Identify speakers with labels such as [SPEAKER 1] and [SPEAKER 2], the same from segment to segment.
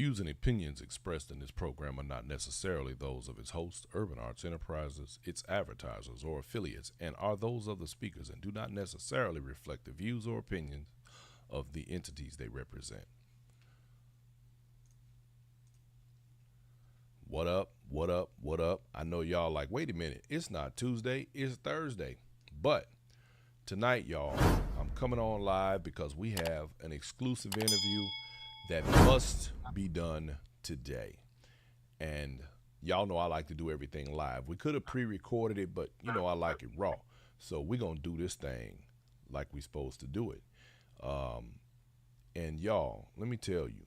[SPEAKER 1] views and opinions expressed in this program are not necessarily those of its host, Urban Arts Enterprises, its advertisers, or affiliates, and are those of the speakers and do not necessarily reflect the views or opinions of the entities they represent. What up? What up? What up? I know y'all like, wait a minute, it's not Tuesday, it's Thursday. But tonight, y'all, I'm coming on live because we have an exclusive interview that must be done today. And y'all know I like to do everything live. We could have pre-recorded it, but you know I like it raw. So we're going to do this thing like we supposed to do it. And y'all, let me tell you,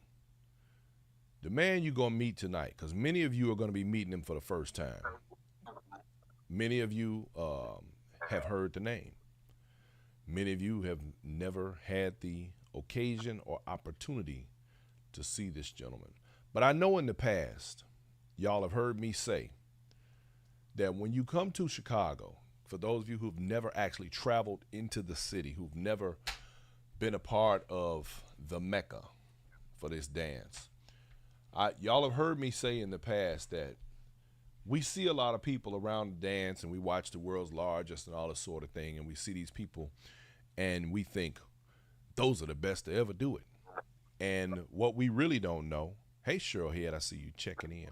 [SPEAKER 1] the man you're going to meet tonight, because many of you are going to be meeting him for the first time. Many of you have heard the name. Many of you have never had the occasion or opportunity to see this gentleman. But I know in the past, y'all have heard me say that when you come to Chicago, for those of you who've never actually traveled into the city, who've never been a part of the Mecca for this dance, y'all have heard me say in the past that we see a lot of people around the dance and we watch the world's largest and all this sort of thing, and we see these people and we think those are the best to ever do it. And what we really don't know, hey Cheryl Head, I see you checking in.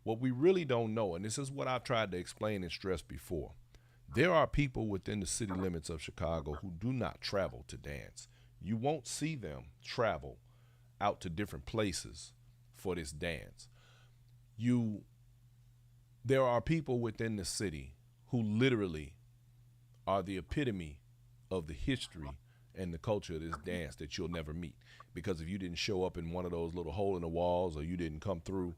[SPEAKER 1] What we really don't know, and this is what I've tried to explain and stress before, there are people within the city limits of Chicago who do not travel to dance. You won't see them travel out to different places for this dance. There are people within the city who literally are the epitome of the history and the culture of this dance that you'll never meet. Because if you didn't show up in one of those little hole in the walls, or you didn't come through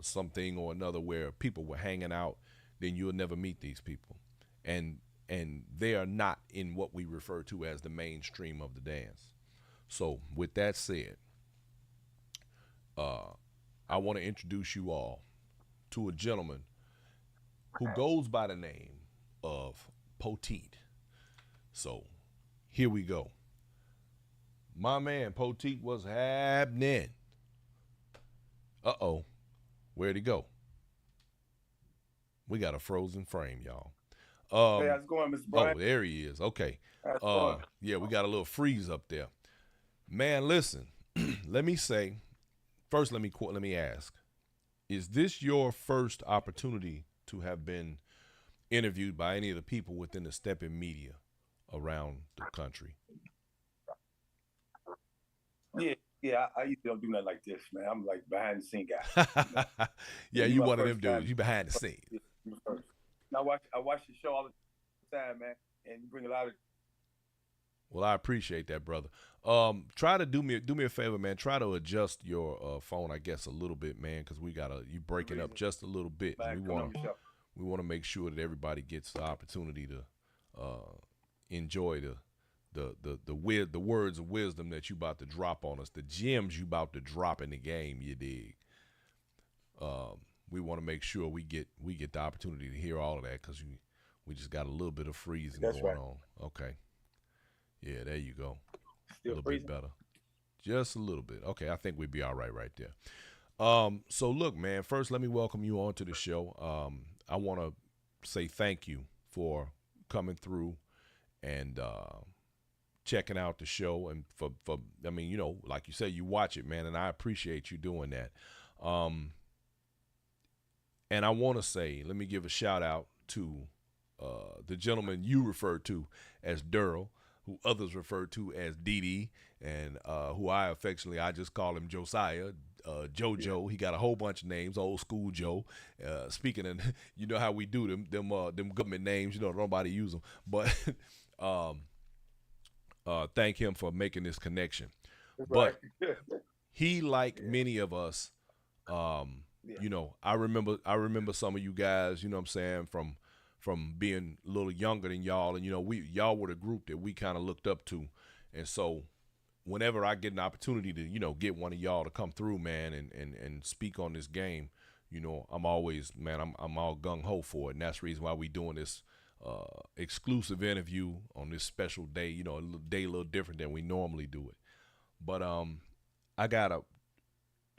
[SPEAKER 1] something or another where people were hanging out, then you'll never meet these people. And they are not in what we refer to as the mainstream of the dance. So with that said, I want to introduce you all to a gentleman who goes by the name of Poteet. So here we go. My man Poteet, what's happening? Uh-oh, where'd he go? We got a frozen frame, y'all.
[SPEAKER 2] Hey, how's it going, Mr. Brian?
[SPEAKER 1] Oh, there he is. Okay.
[SPEAKER 2] How's it going?
[SPEAKER 1] Yeah, we got a little freeze up there. Man, listen, let me say, first let me ask, is this your first opportunity to have been interviewed by any of the people within the Steppin media around the country?
[SPEAKER 2] Yeah. I usually don't do nothing like this, man. I'm like behind the scene guy.
[SPEAKER 1] Yeah,
[SPEAKER 2] You
[SPEAKER 1] you
[SPEAKER 2] my
[SPEAKER 1] one of them
[SPEAKER 2] first time.
[SPEAKER 1] dudes. You behind the scenes.
[SPEAKER 2] You first. And I watch your show all the time, man, and you bring a lot of.
[SPEAKER 1] Well, I appreciate that, brother. Try to do me a favor, man. Try to adjust your phone, I guess, a little bit, man, because you breaking up just a little bit.
[SPEAKER 2] Man,
[SPEAKER 1] We want to make sure that everybody gets the opportunity to enjoy the words of wisdom that you about to drop on us, the gems you about to drop in the game. You dig? We want to make sure we get the opportunity to hear all of that, because we just got a little bit of freezing going on. Okay. Yeah, there you go.
[SPEAKER 2] Still
[SPEAKER 1] a little
[SPEAKER 2] freezing?
[SPEAKER 1] bit better. Just a little bit. Okay, I think we'd be all right there. So look, man, first let me welcome you onto the show. I want to say thank you for coming through and checking out the show, and for I mean, you know, like you said, you watch it, man, and I appreciate you doing that. And I want to say, let me give a shout out to the gentleman you referred to as Durrell, who others refer to as DD, and who I just call him Josiah, JoJo. Yeah. He got a whole bunch of names, old school Joe. Speaking of, you know how we do them government names, you know, nobody use them. But thank him for making this connection.
[SPEAKER 2] Right.
[SPEAKER 1] But he, like many of us, you know, I remember some of you guys, you know what I'm saying, from being a little younger than y'all, and you know, y'all were the group that we kind of looked up to. And so whenever I get an opportunity to, you know, get one of y'all to come through, man, and speak on this game, you know, I'm always, man, I'm all gung-ho for it. And that's the reason why we doing this exclusive interview on this special day, you know, a little different than we normally do it. But I got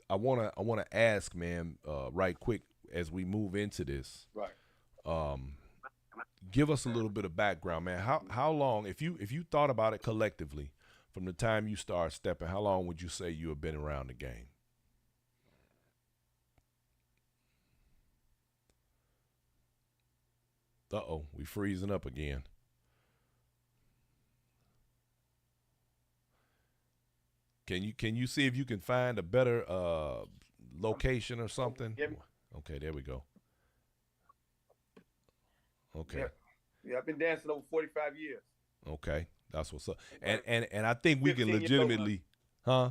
[SPEAKER 1] I wanna ask, man, right quick as we move into this.
[SPEAKER 2] Right.
[SPEAKER 1] Um, Give us a little bit of background, man. How long, if you thought about it collectively, from the time you start stepping, how long would you say you have been around the game? Uh-oh, we freezing up again. Can you see if you can find a better
[SPEAKER 2] I'm,
[SPEAKER 1] location or
[SPEAKER 2] oh,
[SPEAKER 1] something?
[SPEAKER 2] yeah,
[SPEAKER 1] Okay, there we go.
[SPEAKER 2] yeah,
[SPEAKER 1] Okay,
[SPEAKER 2] yeah. I've been dancing over 45 years.
[SPEAKER 1] okay, that's what's up. And
[SPEAKER 2] About
[SPEAKER 1] and and I think we can
[SPEAKER 2] 15 years old now.
[SPEAKER 1] legitimately, huh?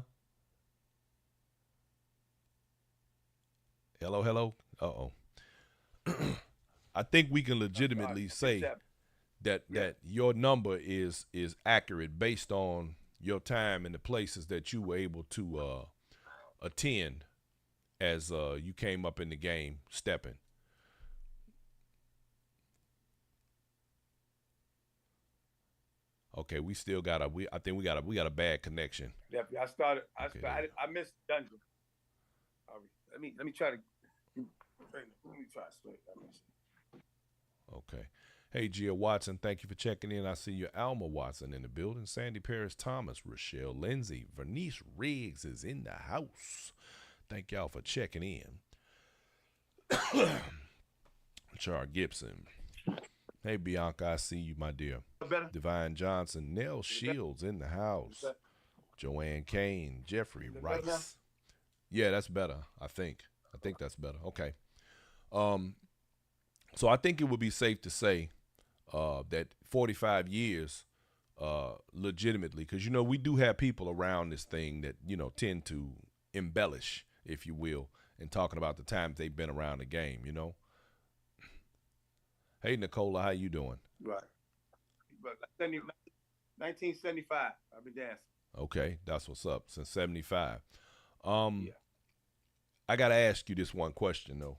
[SPEAKER 1] Hello, hello. Uh-oh. I think we can
[SPEAKER 2] Oh, God,
[SPEAKER 1] legitimately
[SPEAKER 2] it's
[SPEAKER 1] say
[SPEAKER 2] happening.
[SPEAKER 1] that
[SPEAKER 2] Yeah.
[SPEAKER 1] your number is accurate based on your time and the places that you were able to attend as you came up in the game stepping. Okay, we still got a we I think we got a bad connection.
[SPEAKER 2] Definitely. I started.
[SPEAKER 1] Okay, there.
[SPEAKER 2] I missed dungeon. Let me try to. Let me try to straight. Let me see.
[SPEAKER 1] Okay. Hey, Gia Watson, thank you for checking in. I see you, Alma Watson, in the building. Sandy Paris Thomas, Rochelle Lindsay, Vernice Riggs is in the house. Thank y'all for checking in. Char Gibson. Hey, Bianca, I see you, my dear.
[SPEAKER 2] Better.
[SPEAKER 1] Divine Johnson, Nell
[SPEAKER 2] Is it better?
[SPEAKER 1] Shields in the
[SPEAKER 2] Is it
[SPEAKER 1] house.
[SPEAKER 2] better?
[SPEAKER 1] Joanne Kane, Jeffrey
[SPEAKER 2] Is it better now?
[SPEAKER 1] Rice. Yeah, that's better. I think. I think that's better. Okay. Um, so I think it would be safe to say that 45 years, legitimately, because we do have people around this thing that tend to embellish, if you will, in talking about the times they've been around the game. Hey, Nicola, how you doing?
[SPEAKER 2] Right. But 1975. I've been dancing.
[SPEAKER 1] Okay, that's what's up. Since '75. Um,
[SPEAKER 2] Yeah.
[SPEAKER 1] I gotta ask you this one question though,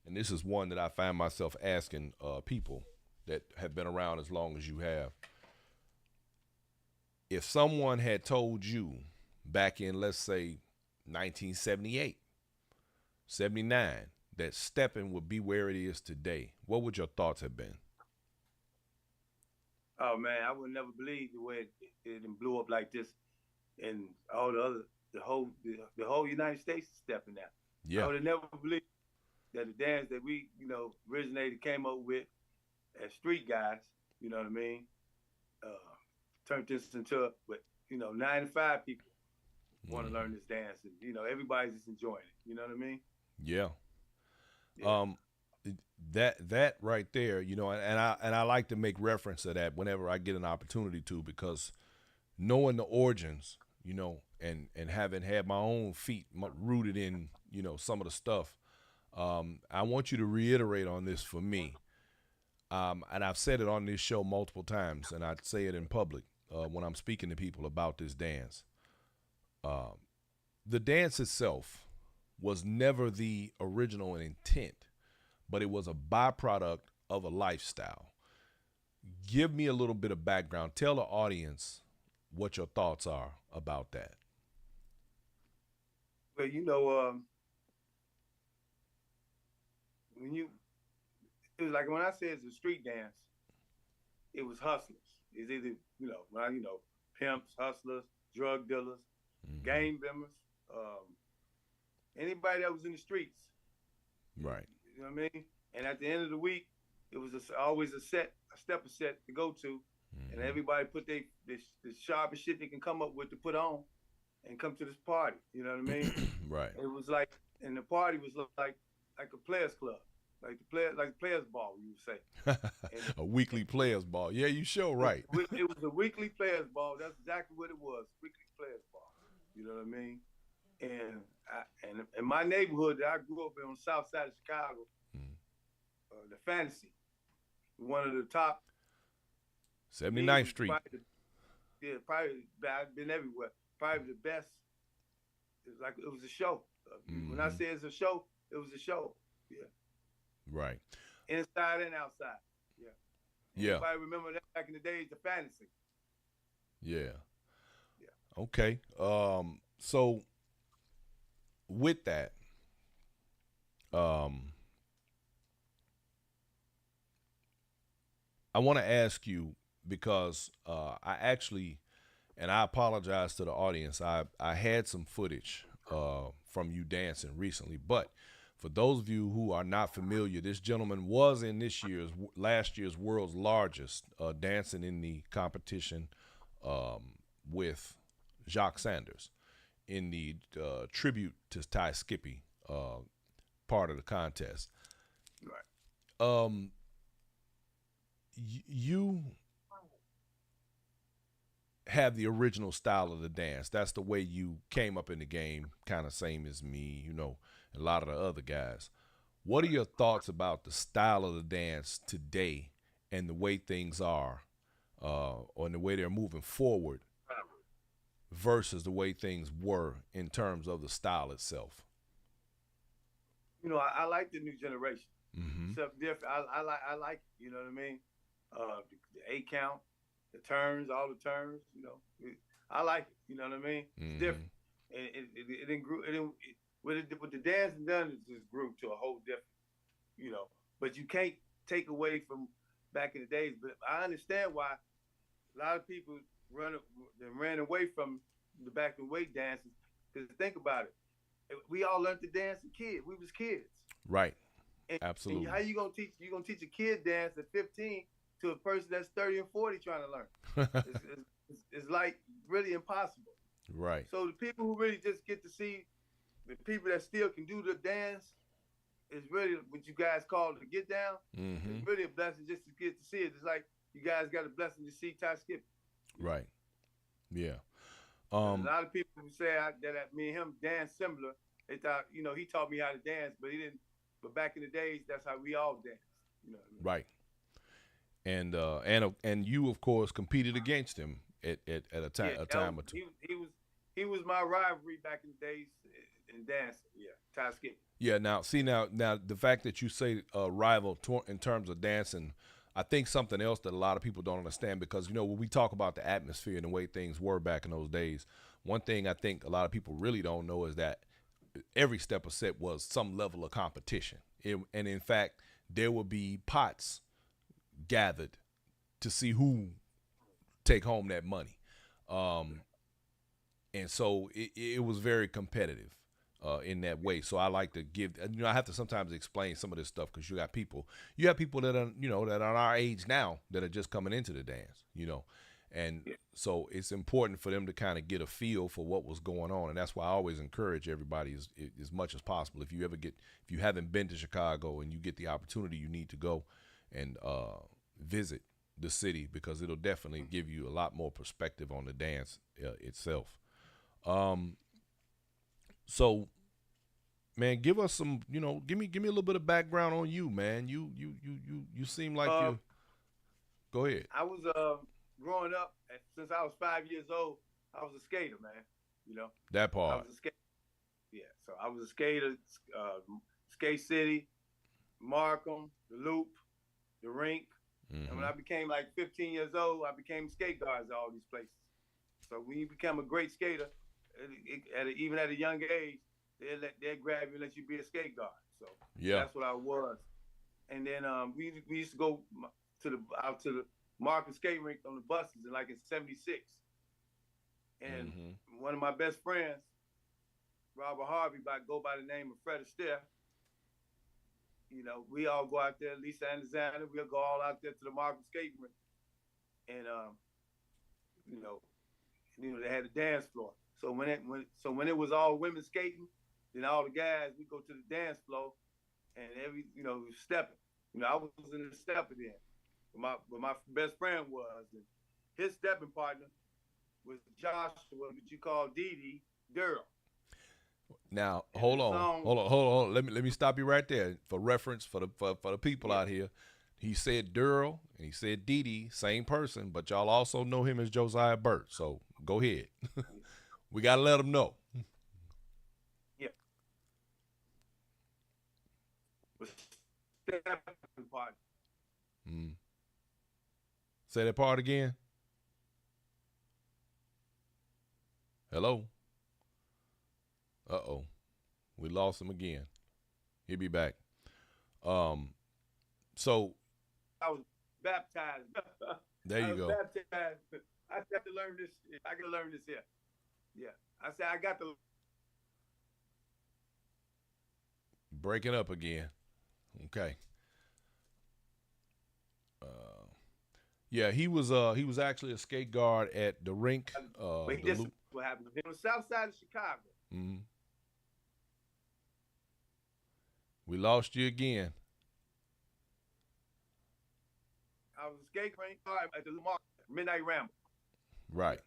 [SPEAKER 1] and this is one that I find myself asking people that have been around as long as you have. If someone had told you back in, let's say, 1978, 79, that stepping would be where it is today, what would your thoughts have been?
[SPEAKER 2] Oh man, I would never believe the way it blew up like this, and all the other the whole United States is stepping out. I
[SPEAKER 1] Yeah.
[SPEAKER 2] would have never believed that the dance that we originated came up with as street guys. You know what I mean? Uh, Turned this into but 95 people want to
[SPEAKER 1] Hmm.
[SPEAKER 2] learn this dance, and everybody's just enjoying it. You know what I mean?
[SPEAKER 1] Yeah.
[SPEAKER 2] Yeah.
[SPEAKER 1] Um, that right there, and I like to make reference to that whenever I get an opportunity to, because knowing the origins, and having had my own feet rooted in, some of the stuff. I want you to reiterate on this for me. And I've said it on this show multiple times, and I'd say it in public when I'm speaking to people about this dance. Um, the dance itself was never the original intent, but it was a byproduct of a lifestyle. Give me a little bit of background. Tell the audience what your thoughts are about that.
[SPEAKER 2] But when you it was like when I say it's a street dance, it was hustlers. It's either pimps, hustlers, drug dealers,
[SPEAKER 1] Hmm.
[SPEAKER 2] gang members, um, anybody that was in the streets.
[SPEAKER 1] Right.
[SPEAKER 2] You know what I mean? And at the end of the week, it was always a stepper set to go to, and
[SPEAKER 1] Hmm.
[SPEAKER 2] everybody put the sharpest shit they can come up with to put on and come to this party. You know what I mean?
[SPEAKER 1] Right.
[SPEAKER 2] It was like, and the party was like a players club, like the players ball, you would say. And
[SPEAKER 1] A weekly players ball. Yeah, you sure
[SPEAKER 2] it,
[SPEAKER 1] right.
[SPEAKER 2] it was a weekly players ball. That's exactly what it was. Weekly players ball. You know what I mean? And and in my neighborhood that I grew up in on the south side of Chicago,
[SPEAKER 1] Mm.
[SPEAKER 2] the Fantasy, one of the top. To me, it
[SPEAKER 1] 79th
[SPEAKER 2] was
[SPEAKER 1] Street.
[SPEAKER 2] probably I've been everywhere. Probably the best. It was like it was a show. When I
[SPEAKER 1] Hmm.
[SPEAKER 2] say it's a show, it was a show. Yeah,
[SPEAKER 1] Right.
[SPEAKER 2] inside and outside. Yeah.
[SPEAKER 1] Yeah.
[SPEAKER 2] Anybody remember that back in the days, the Fantasy?
[SPEAKER 1] Yeah.
[SPEAKER 2] Yeah.
[SPEAKER 1] Okay. So with that, um, I want to ask you because I actually, and I apologize to the audience. I had some footage from you dancing recently, but for those of you who are not familiar, this gentleman was in last year's world's largest dancing in the competition with Jacques Sanders in the tribute to Ty Skippy part of the contest.
[SPEAKER 2] Right.
[SPEAKER 1] Um, you have the original style of the dance. That's the way you came up in the game, kind of same as me, a lot of the other guys. What are your thoughts about the style of the dance today and the way things are, or the way they're moving forward versus the way things were in terms of the style itself?
[SPEAKER 2] I like the new generation.
[SPEAKER 1] Mm-hmm.
[SPEAKER 2] Something different. I like it. You know what I mean? The 8 count, the turns, all the turns. I like it. You know what I mean? It's
[SPEAKER 1] Mm-hmm.
[SPEAKER 2] different. And it didn't grew. It didn't. What the dancing done is just grew to a whole different. You know, but you can't take away from back in the days. But I understand why a lot of people ran away from the back and way dances. Because think about it, we all learned to dance as kids. We was kids.
[SPEAKER 1] Right.
[SPEAKER 2] And how
[SPEAKER 1] Absolutely.
[SPEAKER 2] you gonna teach? You gonna teach a kid dance at 15 to a person that's 30 and 40 trying to learn? It's like really impossible.
[SPEAKER 1] Right.
[SPEAKER 2] So the people who really just get to see the people that still can do the dance is really what you guys call the get down. It's
[SPEAKER 1] Mm-hmm.
[SPEAKER 2] really a blessing just to get to see it. It's like you guys got a blessing to see Ty Skip. You know,
[SPEAKER 1] Right. Yeah.
[SPEAKER 2] because a
[SPEAKER 1] Um.
[SPEAKER 2] lot of people who say that me and him dance similar, they thought he taught me how to dance, but he didn't. But back in the days, that's how we all danced. You know what I mean?
[SPEAKER 1] Right. And you of course competed against him at
[SPEAKER 2] Yeah,
[SPEAKER 1] a time or two.
[SPEAKER 2] he was my rivalry back in the days in dancing. Yeah, Ty Skip.
[SPEAKER 1] Yeah. Now, see, now the fact that you say rival in terms of dancing, I think something else that a lot of people don't understand because when we talk about the atmosphere and the way things were back in those days, one thing I think a lot of people really don't know is that every step of set was some level of competition, and in fact, there would be pots gathered to see who take home that money. Um, and so it was very competitive in that way. So I like to give, I have to sometimes explain some of this stuff because you have people that are, that are our age now that are just coming into the dance. And
[SPEAKER 2] Yeah,
[SPEAKER 1] so it's important for them to kind of get a feel for what was going on. And that's why I always encourage everybody as much as possible. If you haven't been to Chicago and you get the opportunity, you need to go and visit the city because it'll definitely give you a lot more perspective on the dance itself. Um, so man, give us some, give me a little bit of background on you, man. You seem like
[SPEAKER 2] uh,
[SPEAKER 1] you. Go ahead.
[SPEAKER 2] I was growing up since I was 5 years old. I was a skater, man. You know,
[SPEAKER 1] That
[SPEAKER 2] I
[SPEAKER 1] part.
[SPEAKER 2] was a skater. Yeah, so I was a skater. Skate City, Markham, the Loop, the Rink. And when
[SPEAKER 1] Mm-hmm.
[SPEAKER 2] I became like 15 years old, I became skate guards at all these places. So when you become a great skater, even at a young age, they'll grab you and let you be a skate guard. So
[SPEAKER 1] Yeah.
[SPEAKER 2] that's what I was. And then we used to go out to the Market Skate Rink on the buses in like in '76. And
[SPEAKER 1] Mm-hmm.
[SPEAKER 2] one of my best friends, Robert Harvey, go by the name of Fred Astaire, we all go out there, Lisa Alexander, we'll go all out there to the Market Skate Rink. And you know, they had a dance floor. So when it was all women skating, then all the guys we go to the dance floor and stepping. I was in the stepping in. But my best friend was, and his stepping partner was Joshua, what you call Dee Dee Durrell.
[SPEAKER 1] Now
[SPEAKER 2] And the
[SPEAKER 1] hold on,
[SPEAKER 2] song,
[SPEAKER 1] hold on, hold on. Let me stop you right there for reference for the people
[SPEAKER 2] yeah,
[SPEAKER 1] out here. He said Durrell and he said Didi, same person, but y'all also know him as Josiah Burt. So go ahead. We gotta let them know.
[SPEAKER 2] yeah, was stepping partner.
[SPEAKER 1] Mm. Say that part again. Hello. Uh oh. We lost him again. He'll be back. Um, so
[SPEAKER 2] I was baptized.
[SPEAKER 1] there
[SPEAKER 2] I
[SPEAKER 1] you
[SPEAKER 2] was
[SPEAKER 1] go.
[SPEAKER 2] baptized. I got to learn this. I got to learn this here. Yeah. I said I got to.
[SPEAKER 1] Breaking up again. Okay. Uh, yeah, he was actually a skate guard at the rink,
[SPEAKER 2] But he
[SPEAKER 1] the
[SPEAKER 2] this is
[SPEAKER 1] loop.
[SPEAKER 2] what happened. He was south side of Chicago.
[SPEAKER 1] Mm-hmm. We lost you again.
[SPEAKER 2] I was skating rink at the Lamar Midnight Ramble.
[SPEAKER 1] Right.
[SPEAKER 2] Yeah.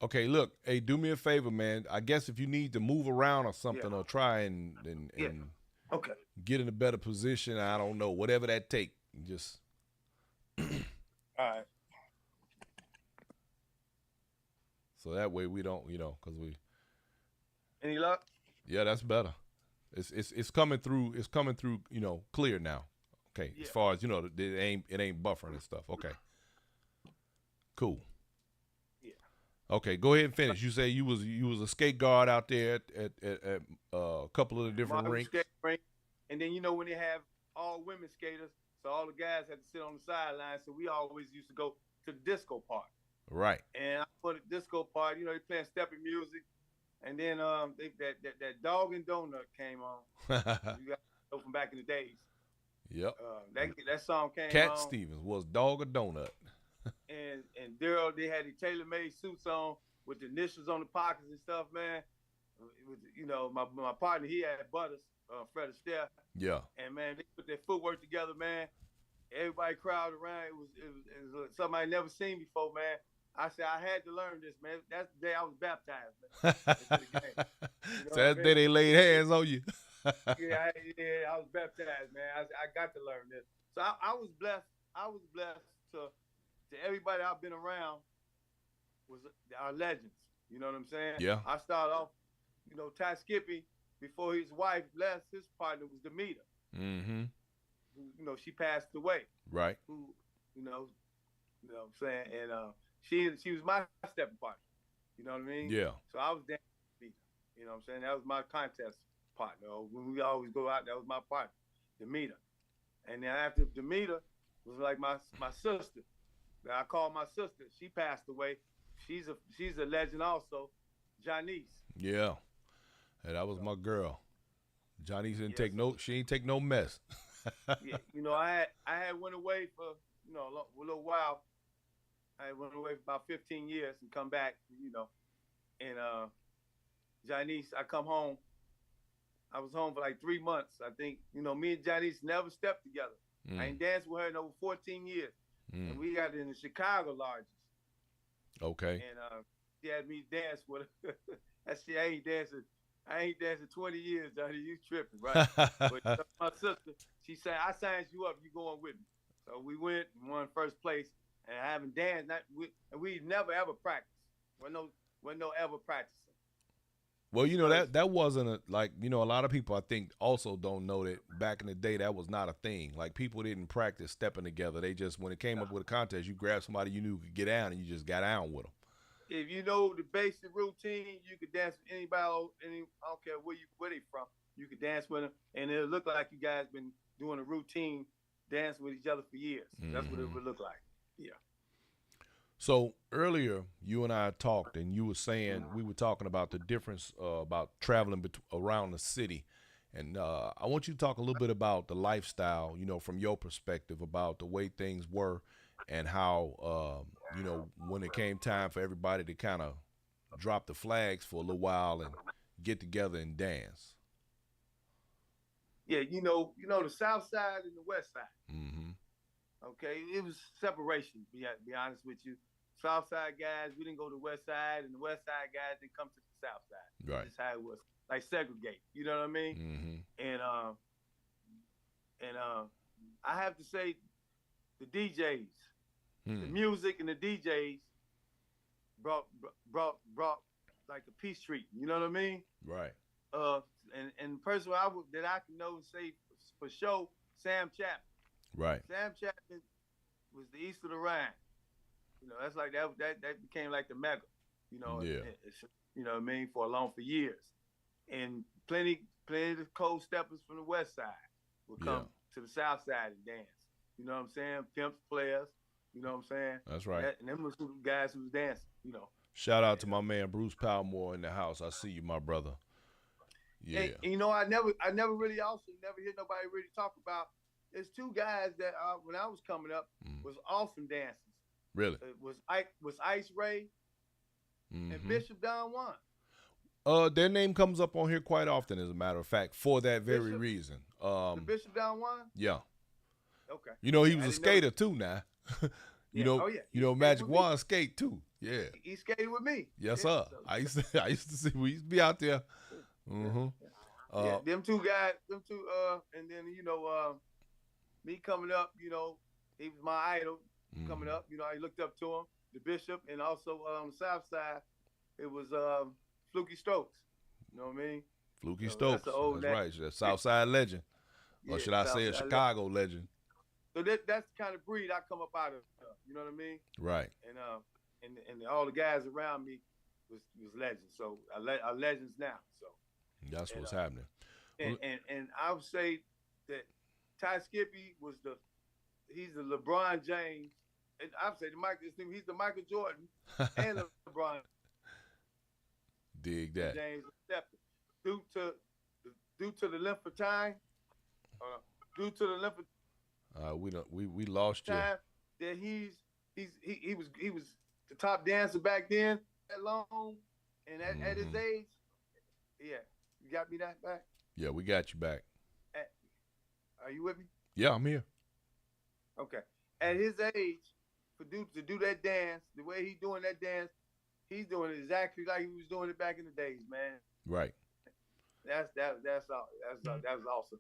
[SPEAKER 1] Okay, look, hey, do me a favor, man. I guess if you need to move around or
[SPEAKER 2] Yeah.
[SPEAKER 1] something or try and
[SPEAKER 2] Yeah. Okay.
[SPEAKER 1] get in a better position, I don't know, whatever that take, just
[SPEAKER 2] All right.
[SPEAKER 1] so that way we don't, because
[SPEAKER 2] Any luck?
[SPEAKER 1] yeah, that's better. It's coming through. It's coming through. Clear now. Okay,
[SPEAKER 2] Yeah.
[SPEAKER 1] as far as it ain't buffering and stuff. Okay, cool.
[SPEAKER 2] Yeah.
[SPEAKER 1] Okay, go ahead and finish. You say you was a skate guard out there at a couple of the different
[SPEAKER 2] Marvin
[SPEAKER 1] rinks.
[SPEAKER 2] skate rink. And then when they have all women skaters, so all the guys had to sit on the sideline. So we always used to go to the disco part.
[SPEAKER 1] Right.
[SPEAKER 2] And I put a disco part. They playing stepping music. And then that dog and donut came on. You got to know from back in the days.
[SPEAKER 1] Yep.
[SPEAKER 2] That song came
[SPEAKER 1] Cat
[SPEAKER 2] on.
[SPEAKER 1] Stevens was dog or donut.
[SPEAKER 2] and Daryl, they had the tailor made suits on with the initials on the pockets and stuff, man. It was, my partner, he had Butters, Fred Astaire.
[SPEAKER 1] Yeah.
[SPEAKER 2] And man, they put their footwork together, man. Everybody crowded around. It was something I never seen before, man. I said I had to learn this, man. That's the day I was baptized, man.
[SPEAKER 1] So that's the day they laid hands on you.
[SPEAKER 2] yeah, I was baptized, man. I got to learn this. So I was blessed. I was blessed to everybody I've been around was our legends. You know what I'm saying?
[SPEAKER 1] Yeah.
[SPEAKER 2] I started off, Ty Skippy, before his wife left, his partner was Demeter.
[SPEAKER 1] Mm-hmm.
[SPEAKER 2] Who, she passed away.
[SPEAKER 1] Right.
[SPEAKER 2] Who, what I'm saying? And she was my stepping partner. You know what I mean?
[SPEAKER 1] Yeah.
[SPEAKER 2] So I was dancing with Demeter. You know what I'm saying? That was my contest partner. When we always go out, that was my partner, Demeter. And then after Demeter was like my sister. I call my sister. She passed away. She's a legend also, Janice.
[SPEAKER 1] Yeah. Hey, that was my girl. Janice didn't take no. She ain't take no mess.
[SPEAKER 2] Yeah, I had went away for a little while. I went away for about 15 years and come back. And Janice, I come home. I was home for like 3 months. I think me and Janice never stepped together. I ain't danced with her in over 14 years. And we got in the Chicago Lodges.
[SPEAKER 1] Okay.
[SPEAKER 2] And she had me dance with her. That shit, I ain't dancing 20 years, Johnny. You tripping, right? But my sister, she said, I signed you up. You going with me. So we went and won first place. And I haven't danced. And we never, ever practiced. Wasn't no ever practicing.
[SPEAKER 1] Well, that wasn't a lot of people I think also don't know that back in the day that was not a thing. Like people didn't practice stepping together. They just when it came up with a contest, you grabbed somebody you knew could get down and you just got down with them.
[SPEAKER 2] If you know the basic routine, you could dance with anybody. I don't care where they from. You could dance with them, and it'll look like you guys been doing a routine, dancing with each other for years. Mm-hmm. That's what it would look like. Yeah.
[SPEAKER 1] So earlier, you and I talked, and you were saying we were talking about the difference about traveling around the city, and I want you to talk a little bit about the lifestyle, from your perspective about the way things were, and how when it came time for everybody to kind of drop the flags for a little while and get together and dance.
[SPEAKER 2] Yeah, the South Side and the West Side.
[SPEAKER 1] Mm-hmm.
[SPEAKER 2] Okay, it was separation. Be honest with you. South Side guys, we didn't go to the West Side, and the West Side guys didn't come to the South Side.
[SPEAKER 1] Right.
[SPEAKER 2] That's how it was, like segregate. You know what I mean?
[SPEAKER 1] Mm-hmm.
[SPEAKER 2] And I have to say, the DJs, the music, and the DJs brought like a peace treaty. You know what I mean?
[SPEAKER 1] Right.
[SPEAKER 2] And the person that I can know and say for sure, Sam Chapman.
[SPEAKER 1] Right.
[SPEAKER 2] Sam Chapman was the East of the Rhine. That's like that became like the mega.
[SPEAKER 1] Yeah.
[SPEAKER 2] You know what I mean? For years, and plenty of cold steppers from the west side would
[SPEAKER 1] Yeah,
[SPEAKER 2] come to the south side and dance. You know what I'm saying? Pimps, players. You know what I'm saying?
[SPEAKER 1] that's right.
[SPEAKER 2] And them was the guys who was dancing. You know.
[SPEAKER 1] Shout out to
[SPEAKER 2] And,
[SPEAKER 1] my man Bruce Palmore in the house. I see you, my brother. Yeah.
[SPEAKER 2] and you know, I never really also never hear nobody really talk about. There's two guys that when I was coming up
[SPEAKER 1] Mm.
[SPEAKER 2] was awesome dancers.
[SPEAKER 1] Really?
[SPEAKER 2] It was Ice Ray and
[SPEAKER 1] Mm-hmm.
[SPEAKER 2] Bishop Don Juan.
[SPEAKER 1] Their name comes up on here quite often, as a matter of fact, for that very
[SPEAKER 2] Bishop,
[SPEAKER 1] reason.
[SPEAKER 2] the Bishop Don Juan.
[SPEAKER 1] Yeah.
[SPEAKER 2] Okay.
[SPEAKER 1] You know, he
[SPEAKER 2] Okay.
[SPEAKER 1] was
[SPEAKER 2] I
[SPEAKER 1] a
[SPEAKER 2] didn't know.
[SPEAKER 1] skater too. Now,
[SPEAKER 2] Yeah. Oh yeah.
[SPEAKER 1] you
[SPEAKER 2] He
[SPEAKER 1] know,
[SPEAKER 2] skated
[SPEAKER 1] Magic
[SPEAKER 2] with me.
[SPEAKER 1] Juan skate too. Yeah.
[SPEAKER 2] He skated with me.
[SPEAKER 1] Yes,
[SPEAKER 2] Yeah.
[SPEAKER 1] sir.
[SPEAKER 2] So,
[SPEAKER 1] I used to see. We used to be out there. Mm-hmm.
[SPEAKER 2] yeah. Them two guys. Them two. And then me coming up. You know, he was my idol coming up. You know, I looked up to him, the Bishop, and also on the South Side, it was Fluky Stokes. You know what I mean?
[SPEAKER 1] Fluky
[SPEAKER 2] So
[SPEAKER 1] Stokes.
[SPEAKER 2] that's an old
[SPEAKER 1] That's right. That's Southside legend, or should I say a
[SPEAKER 2] Southside
[SPEAKER 1] Chicago legend?
[SPEAKER 2] So that's the kind of breed I come up out of. You know what I mean?
[SPEAKER 1] Right.
[SPEAKER 2] And all the guys around me was legends. So are legends now. So
[SPEAKER 1] That's what's happening.
[SPEAKER 2] and I would say that Ty Skippy he's the LeBron James, and I would say he's the Michael Jordan and the LeBron
[SPEAKER 1] Dig that.
[SPEAKER 2] James due to the length of time, due to the length of
[SPEAKER 1] We lost you.
[SPEAKER 2] time that he was the top dancer back then that long, and at his age, yeah, you got me that back.
[SPEAKER 1] Yeah, we got you back.
[SPEAKER 2] Are you with me?
[SPEAKER 1] Yeah, I'm here.
[SPEAKER 2] Okay. At his age, to do that dance, the way he's doing that dance, he's doing it exactly like he was doing it back in the days, man.
[SPEAKER 1] Right.
[SPEAKER 2] That's awesome.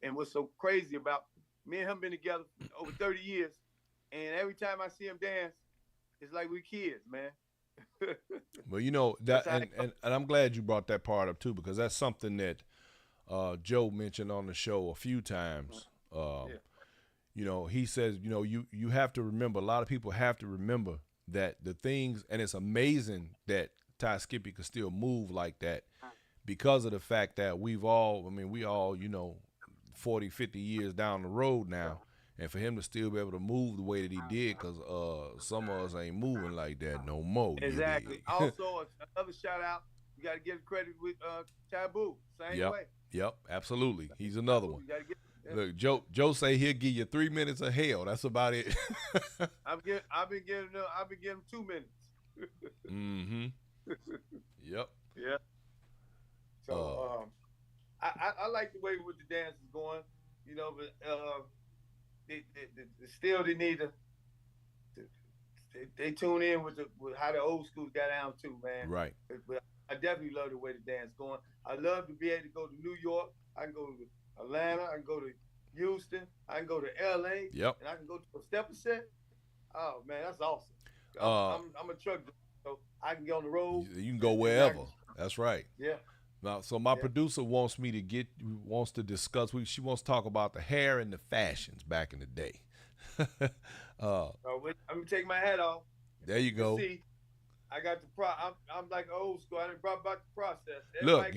[SPEAKER 2] And what's so crazy about me and him been together over 30 years, and every time I see him dance, it's like we kids, man.
[SPEAKER 1] Well, you know that, and I'm glad you brought that part up too, because that's something that Joe mentioned on the show a few times. You know, he says, you know, you have to remember. A lot of people have to remember that the things, and it's amazing that Ty Skippy could still move like that because of the fact that we all, you know, 40, 50 years down the road now, and for him to still be able to move the way that he did, because some of us ain't moving like that no more.
[SPEAKER 2] Exactly. Also, another shout out, you got to give credit with Taboo. Same way.
[SPEAKER 1] Yep, absolutely. He's another one.
[SPEAKER 2] You got to give.
[SPEAKER 1] Look, Joe say he'll give you 3 minutes of hell. That's about it.
[SPEAKER 2] I've been giving him 2 minutes.
[SPEAKER 1] Mm-hmm. Yep.
[SPEAKER 2] Yeah. So I like the way with the dance is going, you know, but still they need to they tune in with how the old schools got down too, man.
[SPEAKER 1] Right.
[SPEAKER 2] But I definitely love the way the dance going. I love to be able to go to New York. I can go to Atlanta. I can go to Houston. I can go to LA.
[SPEAKER 1] Yep.
[SPEAKER 2] And I can go to a stepper set. Oh man, that's awesome. I'm a truck driver, so I can get on the road.
[SPEAKER 1] You can go wherever. That's right.
[SPEAKER 2] Yeah.
[SPEAKER 1] Now, so my producer wants to discuss. She wants to talk about the hair and the fashions back in the day.
[SPEAKER 2] Let me take my hat off.
[SPEAKER 1] There you go.
[SPEAKER 2] See, I got the I'm like old school. I done brought back the process.
[SPEAKER 1] Look,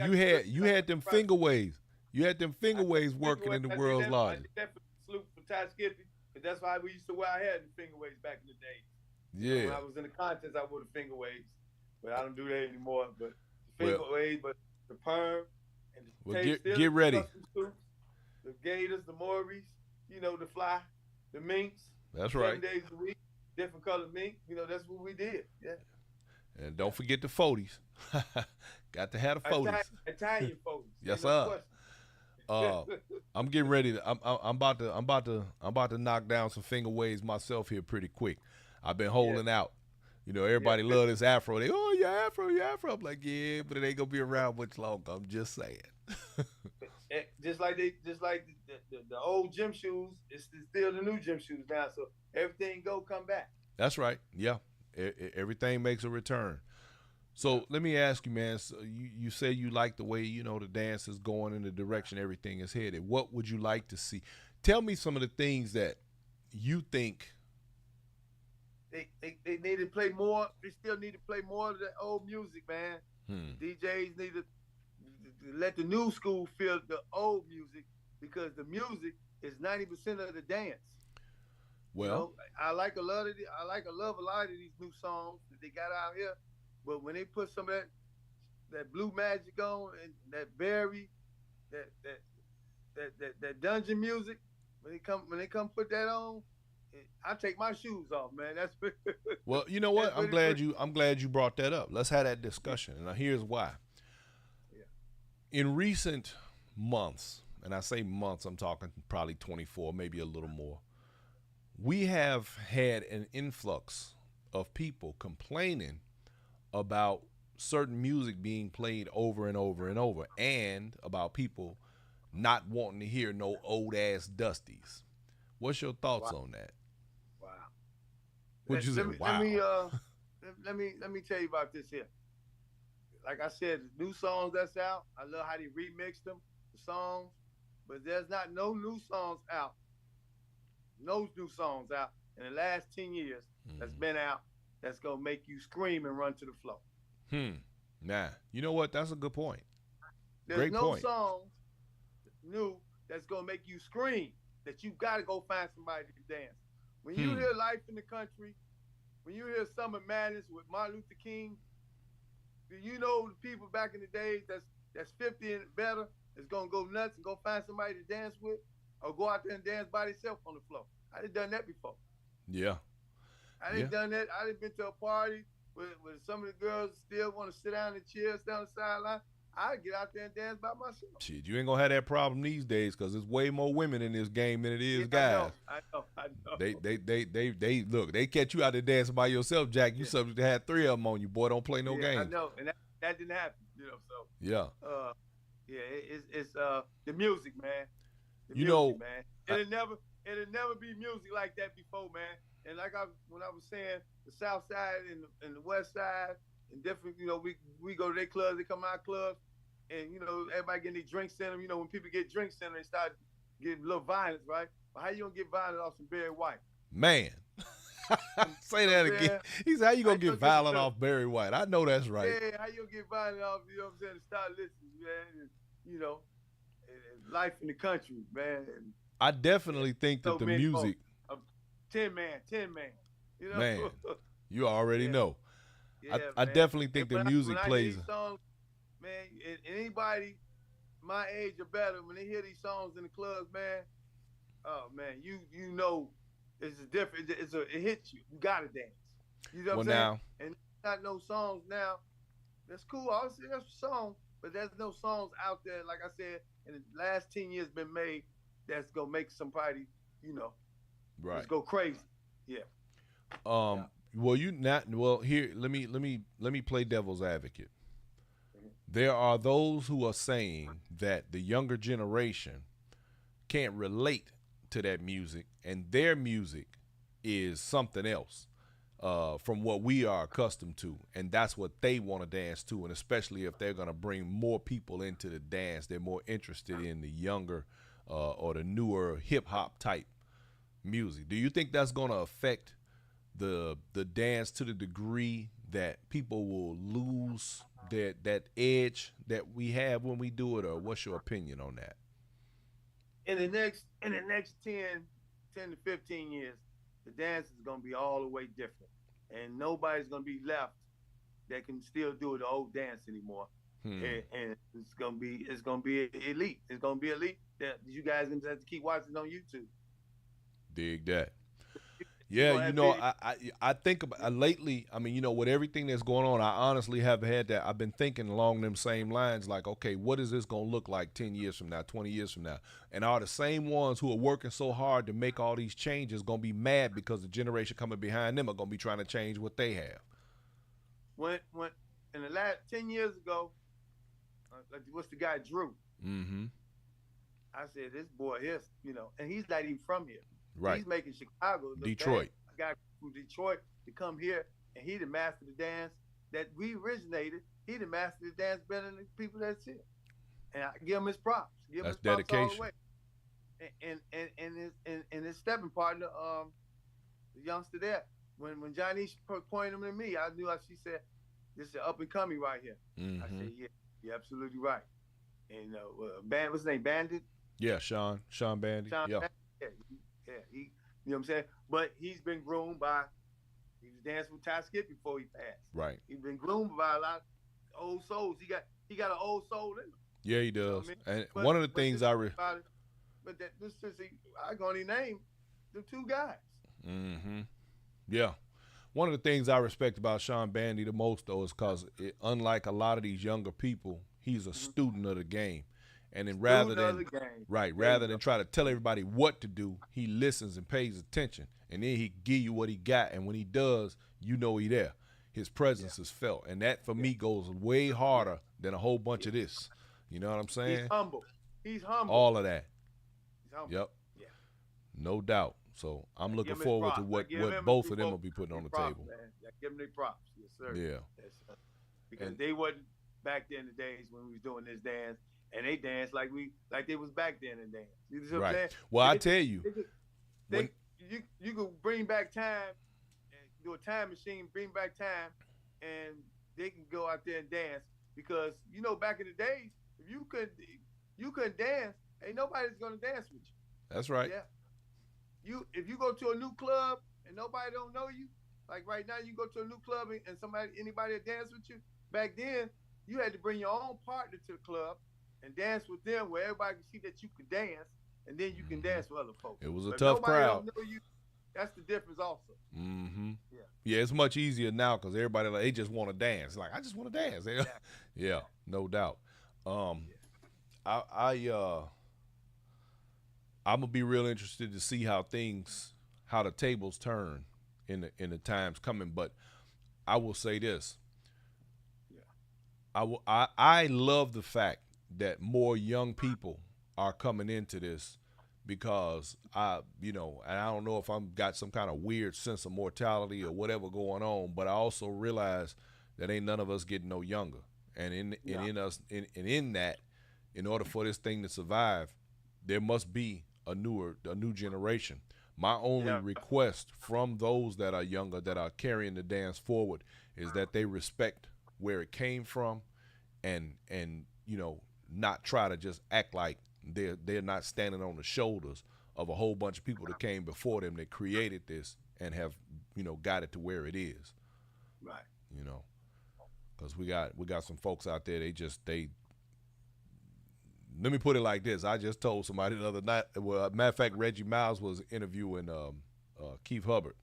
[SPEAKER 1] you had them finger waves. You had them finger waves working in the world's largest.
[SPEAKER 2] I did that for Salute for Ty Skippy, because that's why we used to wear our hair in the finger waves back in the day.
[SPEAKER 1] Yeah.
[SPEAKER 2] When I was in the contest, I wore the finger waves, but I don't do that anymore. But the finger waves, but the perm and the
[SPEAKER 1] get ready.
[SPEAKER 2] Suits, the Gators, the Morris, you know, the fly, the minks.
[SPEAKER 1] That's
[SPEAKER 2] 7
[SPEAKER 1] right.
[SPEAKER 2] days a week, different color mink. You know, that's what we did. Yeah.
[SPEAKER 1] And don't forget the 40s. Got to have the 40s.
[SPEAKER 2] Italian 40s.
[SPEAKER 1] Yes, sir. I'm getting ready. I'm about to knock down some finger waves myself here pretty quick. I've been holding out. You know, everybody love this afro. They, your afro. I'm like, yeah, but it ain't gonna be around much longer. I'm just saying.
[SPEAKER 2] just like the old gym shoes, it's still the new gym shoes now. So everything come back.
[SPEAKER 1] That's right. Yeah, everything makes a return. So let me ask you, man. So you say you like the way, you know, the dance is going in the direction everything is headed. What would you like to see? Tell me some of the things that you think
[SPEAKER 2] They need to play more. They still need to play more of the old music, man.
[SPEAKER 1] Hmm.
[SPEAKER 2] The DJs need to let the new school feel the old music because the music is 90% of the dance. You
[SPEAKER 1] Well,
[SPEAKER 2] know, I like a lot of I like a love a lot of these new songs that they got out here, but when they put some of that blue magic on and that berry, that that that dungeon music, when they come put that on, I take my shoes off, man. That's
[SPEAKER 1] well, you know what?
[SPEAKER 2] that's really pretty.
[SPEAKER 1] I'm glad you brought that up. Let's have that discussion. And now here's why.
[SPEAKER 2] Yeah,
[SPEAKER 1] In recent months, and I say months, I'm talking probably 24, maybe a little more. We have had an influx of people complaining about certain music being played over and over and over, and about people not wanting to hear no old ass dusties. What's your thoughts
[SPEAKER 2] wow,
[SPEAKER 1] on that?
[SPEAKER 2] wow.
[SPEAKER 1] Would you say,
[SPEAKER 2] Let me
[SPEAKER 1] wow?
[SPEAKER 2] let me tell you about this here. Like I said, the new songs that's out, I love how they remix them, the songs, but there's not no new songs out, no new songs out in the last 10 years that's
[SPEAKER 1] Mm.
[SPEAKER 2] been out that's gonna make you scream and run to the floor.
[SPEAKER 1] Hmm. Nah. You know what? That's a good point.
[SPEAKER 2] There's
[SPEAKER 1] Great
[SPEAKER 2] no
[SPEAKER 1] point.
[SPEAKER 2] songs new that's gonna make you scream that you gotta go find somebody to dance. When you
[SPEAKER 1] Hmm.
[SPEAKER 2] hear Life in the Country, when you hear Summer Madness with Martin Luther King, do you know the people back in the days that's 50 and better is gonna go nuts and go find somebody to dance with, or go out there and dance by themselves on the floor? I done done that before.
[SPEAKER 1] Yeah.
[SPEAKER 2] I
[SPEAKER 1] Yeah.
[SPEAKER 2] done done that. I done been to a party where some of the girls still want to sit down in chairs down the sideline. I get out there and dance by myself.
[SPEAKER 1] Shit, you ain't gonna have that problem these days because there's way more women in this game than it
[SPEAKER 2] Yeah,
[SPEAKER 1] is
[SPEAKER 2] I
[SPEAKER 1] guys.
[SPEAKER 2] know, I know, I
[SPEAKER 1] They
[SPEAKER 2] know.
[SPEAKER 1] they they they they look. They catch you out there dancing by yourself, Jack. You
[SPEAKER 2] Yeah,
[SPEAKER 1] subject to have three of them on you, boy. Don't play no
[SPEAKER 2] yeah, I
[SPEAKER 1] games.
[SPEAKER 2] know, and that didn't happen, you know.
[SPEAKER 1] Yeah.
[SPEAKER 2] So, yeah, it's the music, man. The
[SPEAKER 1] You
[SPEAKER 2] music,
[SPEAKER 1] know.
[SPEAKER 2] man.
[SPEAKER 1] I,
[SPEAKER 2] It'll never be music like that before, man. And like when I was saying, the South Side and the West Side and different, you know, we go to their clubs, they come to our clubs, and you know everybody getting their drinks in them. You know, when people get drinks in them, they start getting a little violence, right? But how you gonna get violent off some Barry White?
[SPEAKER 1] man.
[SPEAKER 2] You
[SPEAKER 1] Say
[SPEAKER 2] know what
[SPEAKER 1] that
[SPEAKER 2] I'm
[SPEAKER 1] again.
[SPEAKER 2] saying?
[SPEAKER 1] He said, "How you
[SPEAKER 2] How
[SPEAKER 1] gonna
[SPEAKER 2] you
[SPEAKER 1] get
[SPEAKER 2] gonna get
[SPEAKER 1] violent off Barry White?" I know that's right.
[SPEAKER 2] yeah? How you gonna get violent off? You know what I'm saying? Start listening, man. And, you know, and life in the country, man.
[SPEAKER 1] I
[SPEAKER 2] And
[SPEAKER 1] definitely think that
[SPEAKER 2] so
[SPEAKER 1] the
[SPEAKER 2] many more.
[SPEAKER 1] music,
[SPEAKER 2] A 10 man, 10 man. You know?
[SPEAKER 1] man. You already
[SPEAKER 2] Yeah,
[SPEAKER 1] know.
[SPEAKER 2] yeah,
[SPEAKER 1] I
[SPEAKER 2] man.
[SPEAKER 1] definitely
[SPEAKER 2] And
[SPEAKER 1] think the
[SPEAKER 2] when
[SPEAKER 1] music
[SPEAKER 2] I hear
[SPEAKER 1] plays.
[SPEAKER 2] these songs, man, and anybody my age or better, when they hear these songs in the clubs, man, oh man, you know it's a different. It hits you. You gotta dance. You know what I'm
[SPEAKER 1] Well,
[SPEAKER 2] saying?
[SPEAKER 1] now,
[SPEAKER 2] And not no songs now. That's cool. I was that's a song, but there's no songs out there. Like I said, in the last 10 years, been made that's gonna make somebody, you know,
[SPEAKER 1] right.
[SPEAKER 2] just go crazy. Yeah, yeah.
[SPEAKER 1] Well, you not. Well, here, let me play devil's advocate.
[SPEAKER 2] Mhm.
[SPEAKER 1] There are those who are saying that the younger generation can't relate to that music, and their music is something else from what we are accustomed to, and that's what they want to dance to. And especially if they're going to bring more people into the dance, they're more interested in the younger or the newer hip hop type music. Do you think that's going to affect the dance to the degree that people will lose that edge that we have when we do it, or what's your opinion on that?
[SPEAKER 2] In the next 10 to 15 years, the dance is gonna be all the way different, and nobody's gonna be left that can still do the old dance anymore.
[SPEAKER 1] Hmm.
[SPEAKER 2] And it's gonna be elite. It's gonna be elite that you guys gonna have to keep watching on YouTube.
[SPEAKER 1] Dig that.
[SPEAKER 2] You're
[SPEAKER 1] Yeah,
[SPEAKER 2] gonna
[SPEAKER 1] you
[SPEAKER 2] have
[SPEAKER 1] know,
[SPEAKER 2] video.
[SPEAKER 1] I think about lately. I mean, with everything that's going on, I honestly have had that. I've been thinking along them same lines, like, okay, what is this gonna look like 10 years from now, 20 years from now? And are the same ones who are working so hard to make all these changes gonna be mad because the generation coming behind them are gonna be trying to change what they have?
[SPEAKER 2] When in the last 10 years ago, like what's the guy Drew?
[SPEAKER 1] Mm-hmm.
[SPEAKER 2] I said this boy here, and he's not even from here.
[SPEAKER 1] Right.
[SPEAKER 2] He's making Chicago look bad.
[SPEAKER 1] Detroit.
[SPEAKER 2] A guy from Detroit to come here and he the master the dance that we originated. He the master the dance better than the people that's here. And I give him his props. Give him
[SPEAKER 1] That's
[SPEAKER 2] his props all the
[SPEAKER 1] dedication.
[SPEAKER 2] way. And his stepping partner, the youngster there. when Johnny pointed him to me, I knew. She said, "This is up and coming right here." I
[SPEAKER 1] Mm-hmm.
[SPEAKER 2] said, "Yeah, you're absolutely right." And what's his name? Bandit.
[SPEAKER 1] Yeah, Sean Bandy.
[SPEAKER 2] Sean
[SPEAKER 1] Yeah,
[SPEAKER 2] Bandit. Yeah, he, you know what I'm saying. But he's been groomed by. He was dancing with Ty Skip before he passed.
[SPEAKER 1] right.
[SPEAKER 2] He's been groomed by a lot of old souls. He got an old soul in him.
[SPEAKER 1] Yeah, he
[SPEAKER 2] You know what I
[SPEAKER 1] does.
[SPEAKER 2] mean?
[SPEAKER 1] And
[SPEAKER 2] But
[SPEAKER 1] one of the
[SPEAKER 2] but
[SPEAKER 1] things
[SPEAKER 2] this about it. But that this is I can only name the two guys.
[SPEAKER 1] mm-hmm. Yeah. One of the things I respect about Sean Bandy the most, though, is because unlike a lot of these younger people, he's a
[SPEAKER 2] Mm-hmm.
[SPEAKER 1] student of the game, and then
[SPEAKER 2] Student of the game. There you
[SPEAKER 1] rather
[SPEAKER 2] go.
[SPEAKER 1] than try to tell everybody what to do, he listens and pays attention, and then he give you what he got, and when he does, you know he there. His
[SPEAKER 2] Yeah.
[SPEAKER 1] presence is felt, and that for
[SPEAKER 2] Yeah.
[SPEAKER 1] me goes way
[SPEAKER 2] Yeah.
[SPEAKER 1] harder than a whole bunch
[SPEAKER 2] Yeah.
[SPEAKER 1] of this. You know what I'm
[SPEAKER 2] He's
[SPEAKER 1] saying?
[SPEAKER 2] humble. He's humble.
[SPEAKER 1] All of that.
[SPEAKER 2] He's humble.
[SPEAKER 1] Yep,
[SPEAKER 2] Yeah.
[SPEAKER 1] no doubt. So I'm
[SPEAKER 2] I
[SPEAKER 1] looking
[SPEAKER 2] give him his
[SPEAKER 1] forward to
[SPEAKER 2] props. I
[SPEAKER 1] what
[SPEAKER 2] give him
[SPEAKER 1] both of them will be putting
[SPEAKER 2] his
[SPEAKER 1] on the
[SPEAKER 2] props,
[SPEAKER 1] table.
[SPEAKER 2] man. I give him their props. Yes, sir.
[SPEAKER 1] Yeah,
[SPEAKER 2] Yes, sir. Because
[SPEAKER 1] and
[SPEAKER 2] they wasn't back then the days when we was doing this dance, and they danced like they was back then and dance. You know what I'm
[SPEAKER 1] right.
[SPEAKER 2] saying?
[SPEAKER 1] Well, I
[SPEAKER 2] They,
[SPEAKER 1] tell you,
[SPEAKER 2] they, they,
[SPEAKER 1] when
[SPEAKER 2] you could bring back time and do a time machine, bring back time, and they can go out there and dance because back in the days, if you couldn't dance, ain't nobody's gonna dance with you.
[SPEAKER 1] that's right.
[SPEAKER 2] Yeah, if you go to a new club and nobody don't know you, like right now you go to a new club and anybody that dance with you. Back then, you had to bring your own partner to the club and dance with them where everybody can see that you can dance, and then you can
[SPEAKER 1] Mm-hmm.
[SPEAKER 2] dance with other folks.
[SPEAKER 1] It was a
[SPEAKER 2] But if
[SPEAKER 1] tough
[SPEAKER 2] nobody
[SPEAKER 1] crowd.
[SPEAKER 2] don't know you, that's the difference also.
[SPEAKER 1] Mm-hmm.
[SPEAKER 2] Yeah.
[SPEAKER 1] Yeah, it's much easier now because everybody they just want to dance. Like I just want to dance.
[SPEAKER 2] Exactly.
[SPEAKER 1] Yeah, no doubt. Um,
[SPEAKER 2] Yeah.
[SPEAKER 1] I I'm gonna be real interested to see how the tables turn in the times coming. But I will say this:
[SPEAKER 2] Yeah.
[SPEAKER 1] I love the fact that more young people are coming into this because and I don't know if I'm got some kind of weird sense of mortality or whatever going on, but I also realize that ain't none of us getting no younger, and
[SPEAKER 2] No.
[SPEAKER 1] in that, in order for this thing to survive, there must be a new generation. My only
[SPEAKER 2] Yeah.
[SPEAKER 1] request from those that are younger that are carrying the dance forward is that they respect where it came from and not try to just act like they're not standing on the shoulders of a whole bunch of people that came before them that created this and have got it to where it is.
[SPEAKER 2] Right.
[SPEAKER 1] You know, because we got some folks out there they let me put it like this. I just told somebody the other night. Well, matter of fact, Reggie Miles was interviewing Keith Hubbard,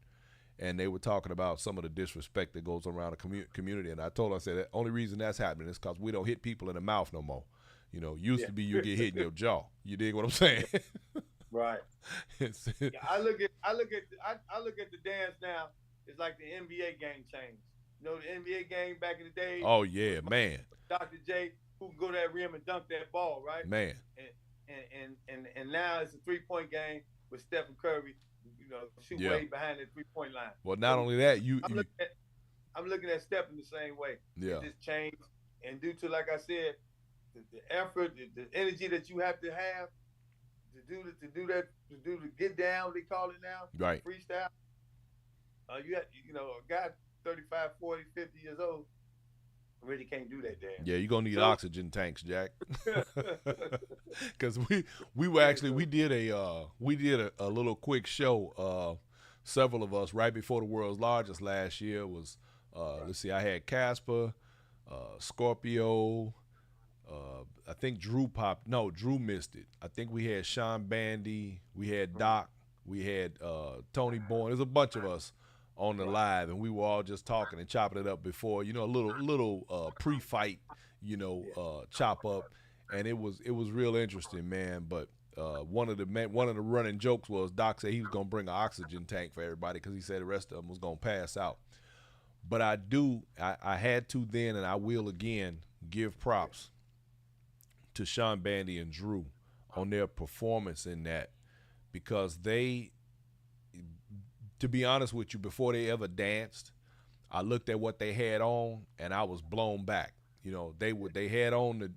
[SPEAKER 1] and they were talking about some of the disrespect that goes around the community. And I told her, I said, the only reason that's happening is because we don't hit people in the mouth no more. Used
[SPEAKER 2] Yeah.
[SPEAKER 1] to be you get hit in your jaw. You dig what I'm saying?
[SPEAKER 2] Right. Yeah, I look at the dance now. It's like the NBA game changed. The NBA game back in the day
[SPEAKER 1] Oh
[SPEAKER 2] was
[SPEAKER 1] yeah, man,
[SPEAKER 2] Dr. J who can go to that rim and dunk that ball, right?
[SPEAKER 1] man.
[SPEAKER 2] And now it's a 3-point game with Stephen Curry, shoot
[SPEAKER 1] Yeah.
[SPEAKER 2] way behind the 3-point line.
[SPEAKER 1] Well, not
[SPEAKER 2] So
[SPEAKER 1] only that,
[SPEAKER 2] I'm looking at I'm looking at Stephen the same way.
[SPEAKER 1] yeah,
[SPEAKER 2] It just changed, and due to, like I said, the effort, the energy that you have to have to get down, they call it now,
[SPEAKER 1] right.
[SPEAKER 2] freestyle. A guy 35, 40, 50 years old really can't do that dance.
[SPEAKER 1] Yeah, you're gonna need
[SPEAKER 2] So
[SPEAKER 1] oxygen tanks, Jack. Because we were
[SPEAKER 2] yeah,
[SPEAKER 1] actually
[SPEAKER 2] so
[SPEAKER 1] we did a little quick show. Several of us right before the world's largest last year was
[SPEAKER 2] right,
[SPEAKER 1] let's see, I had Casper, Scorpio. I think Drew popped. No, Drew missed it. I think we had Sean Bandy, we had
[SPEAKER 2] mm,
[SPEAKER 1] Doc, we had Tony Bourne. There's a bunch of us on the
[SPEAKER 2] right,
[SPEAKER 1] live, and we were all just talking and chopping it up before, a little pre-fight,
[SPEAKER 2] yeah,
[SPEAKER 1] chop up, and it was real interesting, man. But one of the running jokes was Doc said he was gonna bring an oxygen tank for everybody because he said the rest of them was gonna pass out. But I had to then, and I will again give props to Sean Bandy and Drew on their performance in that because to be honest with you, before they ever danced, I looked at what they had on and I was blown back. They had on the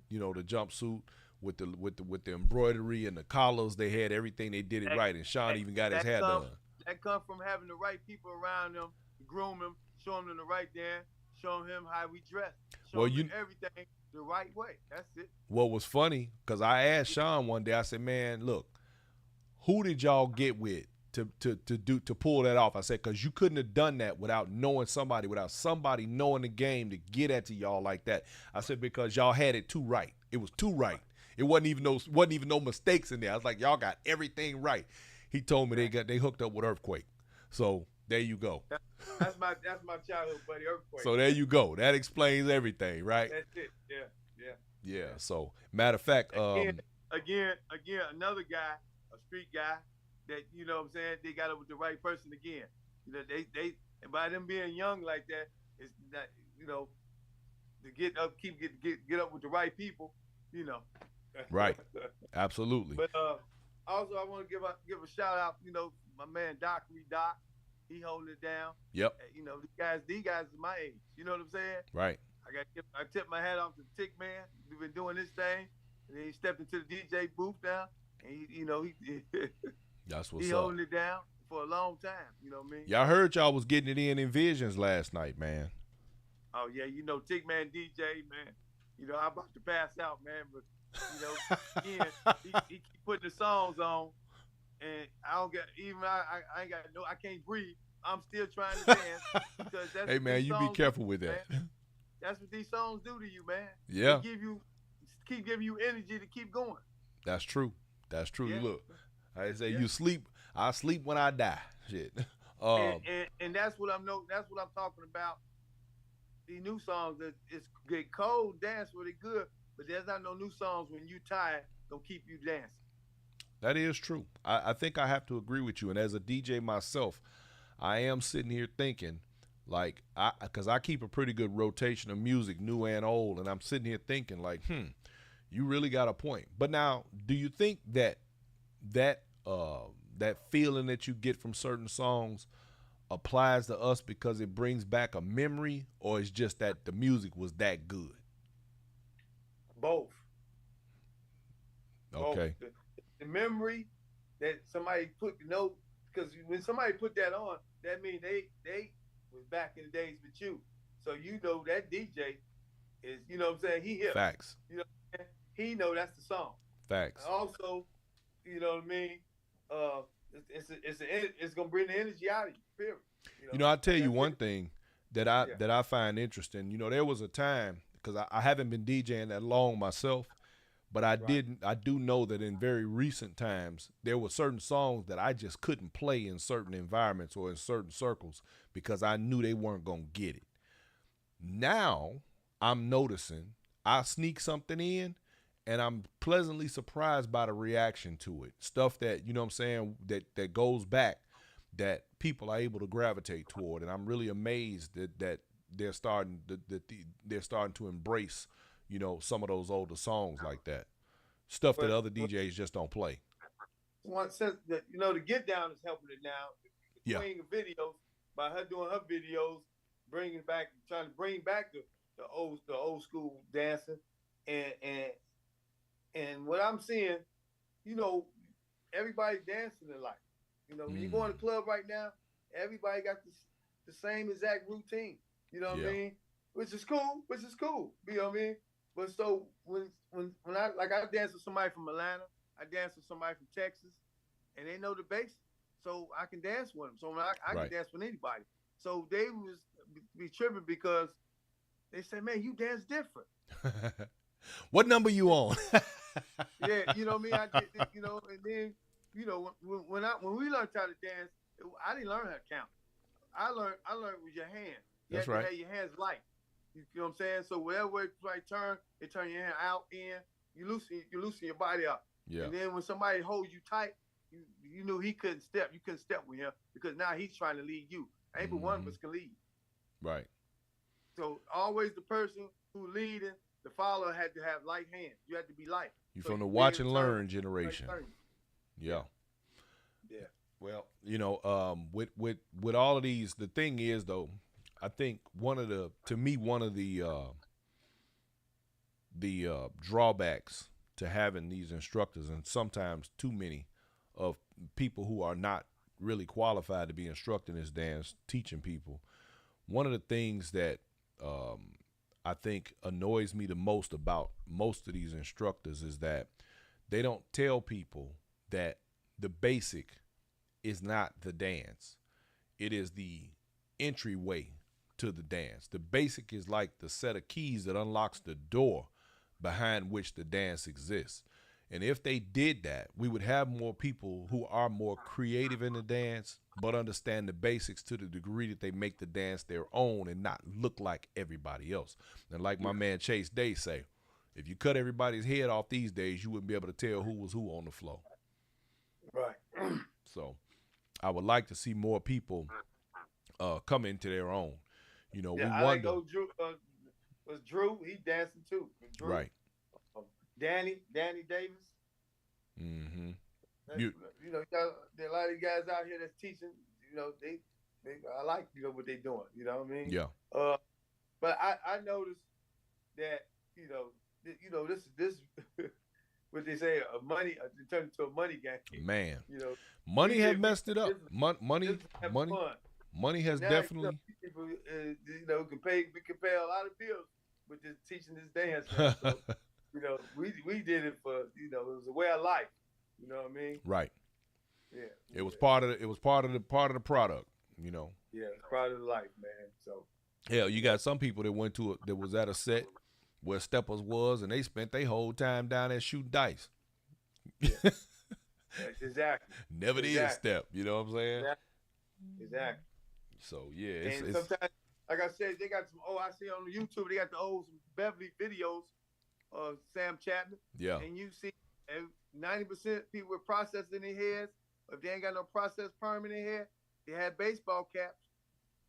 [SPEAKER 1] jumpsuit with the embroidery and the collars. They had everything. They did it
[SPEAKER 2] that
[SPEAKER 1] right, and Sean
[SPEAKER 2] that
[SPEAKER 1] even got his
[SPEAKER 2] that
[SPEAKER 1] hair
[SPEAKER 2] come
[SPEAKER 1] done.
[SPEAKER 2] that come from having the right people around them groom him, show him the right dance, show him how we dress, show
[SPEAKER 1] Well,
[SPEAKER 2] him
[SPEAKER 1] you
[SPEAKER 2] everything the right way. That's it.
[SPEAKER 1] what was funny because I asked Sean one day. I said, "Man, look, who did y'all get with to pull that off?" I said, "Because you couldn't have done that without knowing somebody, without somebody knowing the game to get at to y'all like that." I said because y'all had it too right. It was too right. It wasn't even no mistakes in there. I was like, y'all got everything right. He told me they hooked up with Earthquake. So there you go.
[SPEAKER 2] That's my childhood buddy, Earthquake.
[SPEAKER 1] So there you go. That explains everything, right?
[SPEAKER 2] That's it. Yeah, yeah,
[SPEAKER 1] Yeah.
[SPEAKER 2] yeah.
[SPEAKER 1] So matter of fact,
[SPEAKER 2] Again, another guy, a street guy, that what I'm saying. They got up with the right person again. They and by them being young like that, it's not to get up, get up with the right people. You know.
[SPEAKER 1] right. Absolutely.
[SPEAKER 2] But also I want to give a shout out. My man Doc. He holding it down.
[SPEAKER 1] Yep.
[SPEAKER 2] These guys is my age. You know what I'm saying?
[SPEAKER 1] Right.
[SPEAKER 2] I tip my hat off to Tick Man. We've been doing this thing, and then he stepped into the DJ booth now, and he
[SPEAKER 1] That's what's
[SPEAKER 2] he
[SPEAKER 1] up.
[SPEAKER 2] holding it down for a long time. You know what I mean?
[SPEAKER 1] Y'all heard y'all was getting it in Visions last night, man.
[SPEAKER 2] Oh yeah, Tick Man DJ, man. I'm about to pass out, man, but again, he keep putting the songs on, and I don't get even I ain't got I can't breathe. I'm still trying to dance because that's
[SPEAKER 1] hey man, you be careful with that.
[SPEAKER 2] Man. That's what these songs do to you, man.
[SPEAKER 1] Yeah.
[SPEAKER 2] They keep giving you energy to keep going.
[SPEAKER 1] That's true. That's true.
[SPEAKER 2] Yeah.
[SPEAKER 1] Look, I say you sleep. I sleep when I die. Shit.
[SPEAKER 2] And that's what that's what I'm talking about. These new songs that it's get cold, dance really good, but there's not no new songs when you tired gonna keep you dancing.
[SPEAKER 1] That is true. I think I have to agree with you. And as a DJ myself, I am sitting here thinking, like, because I keep a pretty good rotation of music, new and old, and I'm sitting here thinking, like, you really got a point. But now, do you think that that feeling that you get from certain songs applies to us because it brings back a memory, or it's just that the music was that good?
[SPEAKER 2] Both.
[SPEAKER 1] Okay.
[SPEAKER 2] Both. The memory that somebody put because when somebody put that on, that means they was back in the days with you. So that DJ is, what I'm saying, he hip.
[SPEAKER 1] Facts.
[SPEAKER 2] He know that's the song.
[SPEAKER 1] Facts.
[SPEAKER 2] Also, you know what I mean? It's gonna bring the energy out of you. Period.
[SPEAKER 1] I'll tell you one thing that I find interesting. There was a time, because I haven't been DJing that long myself, but I do know that in very recent times there were certain songs that I just couldn't play in certain environments or in certain circles because I knew they weren't gonna get it. Now I'm noticing I sneak something in and I'm pleasantly surprised by the reaction to it. Stuff that, what I'm saying, that goes back, that people are able to gravitate toward. And I'm really amazed that they're starting to embrace, some of those older songs like that. Stuff that other DJs just don't play.
[SPEAKER 2] One sense that, the Get Down is helping it now.
[SPEAKER 1] Yeah.
[SPEAKER 2] Queen of videos, by her doing her videos, trying to bring back the old school dancing, and what I'm seeing, everybody dancing in life. When you go in the club right now, everybody got the same exact routine. You know what I mean? Which is cool. You know what I mean? But so when I dance with somebody from Atlanta, I dance with somebody from Texas, and they know the basics, so I can dance with them. So I can dance with anybody. So they was be tripping because they say, "Man, you dance different."
[SPEAKER 1] What number you on?
[SPEAKER 2] Yeah, you know what I mean. I did, and then when we learned how to dance, I didn't learn how to count. I learned with your hands. You
[SPEAKER 1] That's
[SPEAKER 2] had
[SPEAKER 1] right.
[SPEAKER 2] to have your hands light. You know what I'm saying? So whatever way you turn, you turn your hand out, in. You loosen your body up.
[SPEAKER 1] Yeah.
[SPEAKER 2] And then when somebody holds you tight, you knew he couldn't step. You couldn't step with him because now he's trying to lead you. Ain't but one of us can lead.
[SPEAKER 1] Right.
[SPEAKER 2] So always the person who leading, the follower had to have light hands. You had to be light.
[SPEAKER 1] You from the watch and learn generation. Yeah.
[SPEAKER 2] Yeah.
[SPEAKER 1] Well, with all of these, the thing is though, I think one of the drawbacks to having these instructors, and sometimes too many of people who are not really qualified to be instructing this dance, teaching people, one of the things that um, I think annoys me the most about most of these instructors is that they don't tell people that the basic is not the dance. It is the entryway to the dance. The basic is like the set of keys that unlocks the door behind which the dance exists. And if they did that, we would have more people who are more creative in the dance, but understand the basics to the degree that they make the dance their own and not look like everybody else. And like my
[SPEAKER 2] Yeah.
[SPEAKER 1] man Chase Day say, if you cut everybody's head off these days, you wouldn't be able to tell who was who on the floor.
[SPEAKER 2] Right.
[SPEAKER 1] So I would like to see more people come into their own. You know,
[SPEAKER 2] Yeah,
[SPEAKER 1] we
[SPEAKER 2] I like
[SPEAKER 1] wonder.
[SPEAKER 2] old Drew. Was Drew? He dancing too. Drew.
[SPEAKER 1] Right.
[SPEAKER 2] Um, Danny Davis.
[SPEAKER 1] Mm-hmm.
[SPEAKER 2] That's,
[SPEAKER 1] You
[SPEAKER 2] there are a lot of guys out here that's teaching. You know, they I like what they're doing. You know what I mean?
[SPEAKER 1] yeah.
[SPEAKER 2] Uh, but I noticed that this what they say a money it turned into a money game.
[SPEAKER 1] Man.
[SPEAKER 2] You know,
[SPEAKER 1] Money have messed it
[SPEAKER 2] this
[SPEAKER 1] up.
[SPEAKER 2] this
[SPEAKER 1] Money
[SPEAKER 2] is having
[SPEAKER 1] money
[SPEAKER 2] fun.
[SPEAKER 1] money
[SPEAKER 2] And
[SPEAKER 1] has
[SPEAKER 2] now
[SPEAKER 1] definitely
[SPEAKER 2] people can pay we can pay a lot of bills with this teaching this dance now. So we did it for it was a way of life. You know what I mean?
[SPEAKER 1] right.
[SPEAKER 2] Yeah,
[SPEAKER 1] It was
[SPEAKER 2] yeah,
[SPEAKER 1] part of the product, you know.
[SPEAKER 2] yeah. It's part of the life, man. So
[SPEAKER 1] Hell, you got some people that went to that was at a set where Steppers was and they spent their whole time down there shooting dice.
[SPEAKER 2] yeah, exactly,
[SPEAKER 1] Never did
[SPEAKER 2] exactly,
[SPEAKER 1] step, you know what I'm saying?
[SPEAKER 2] exactly, exactly.
[SPEAKER 1] So yeah,
[SPEAKER 2] And
[SPEAKER 1] it's
[SPEAKER 2] sometimes, like I said, they got some. Oh, I see on the YouTube they got the old some Beverly videos of Sam Chapman,
[SPEAKER 1] yeah.
[SPEAKER 2] and you see 90% people with process in their heads. If they ain't got no process perm in their head, they had baseball caps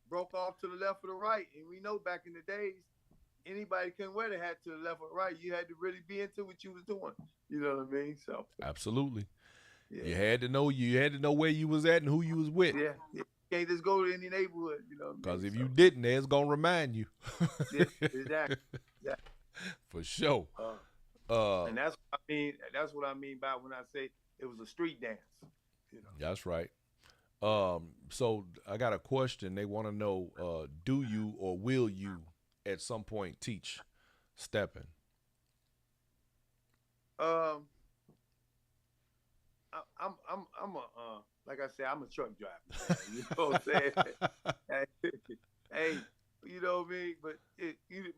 [SPEAKER 2] broke off to the left or the right. And we know back in the days, anybody couldn't wear the hat to the left or right. You had to really be into what you was doing. You know what I mean? So
[SPEAKER 1] Absolutely.
[SPEAKER 2] yeah,
[SPEAKER 1] You had to know where you was at and who you was with.
[SPEAKER 2] yeah. You can't just go to any neighborhood. You know what I
[SPEAKER 1] Cause
[SPEAKER 2] mean?
[SPEAKER 1] if
[SPEAKER 2] So
[SPEAKER 1] you didn't, it's gonna remind you.
[SPEAKER 2] yeah, exactly. Exactly.
[SPEAKER 1] For sure.
[SPEAKER 2] And that's what I mean. That's what I mean by when I say it was a street dance. You know.
[SPEAKER 1] That's right. So I got a question. They want to know, do you or will you at some point teach stepping?
[SPEAKER 2] Um, I'm a like I said, I'm a truck driver. Man. You know what I'm saying? hey, hey, you know what I mean. But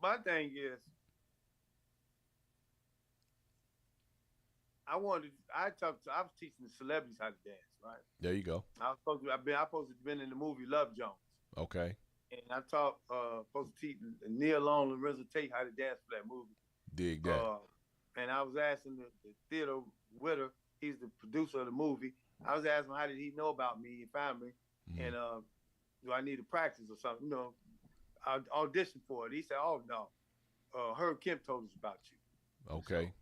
[SPEAKER 2] my thing is, I was teaching the celebrities how to dance, right?
[SPEAKER 1] There you go.
[SPEAKER 2] I supposed to have been in the movie Love Jones,
[SPEAKER 1] Okay.
[SPEAKER 2] and I taught Poteet and Neil Long and Lorenzo Tate how to dance for that movie.
[SPEAKER 1] Dig that.
[SPEAKER 2] Uh, and I was asking the theater witter, he's the producer of the movie. I was asking him how did he know about me and find me,
[SPEAKER 1] Mhm.
[SPEAKER 2] and do I need to practice or something? I auditioned for it. He said, "Oh no, Herb Kemp told us about you." So,
[SPEAKER 1] Okay.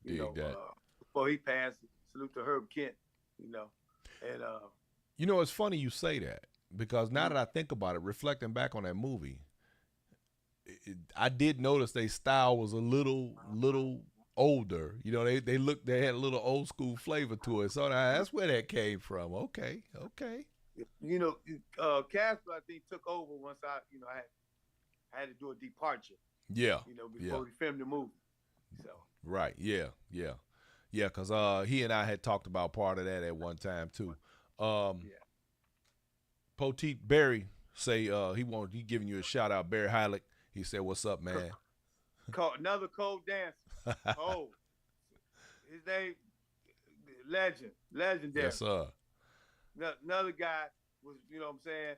[SPEAKER 1] Dig that.
[SPEAKER 2] before he passed, salute to Herb Kent. And
[SPEAKER 1] You know, it's funny you say that because now that I think about it, reflecting back on that movie, I did notice their style was a little older. You know, they had a little old school flavor to it. So that's where that came from. Okay, okay.
[SPEAKER 2] Casper I think took over once I had to do a departure.
[SPEAKER 1] Yeah,
[SPEAKER 2] Before we filmed the movie. So
[SPEAKER 1] right. Yeah, yeah, yeah. Cause he and I had talked about part of that at one time too.
[SPEAKER 2] yeah.
[SPEAKER 1] Poteet Barry say he giving you a shout out. Barry Heilich. He said, "What's up, man?"
[SPEAKER 2] Another cold dancer. Oh, his name legendary.
[SPEAKER 1] Yes, sir.
[SPEAKER 2] Another guy was, what I'm saying.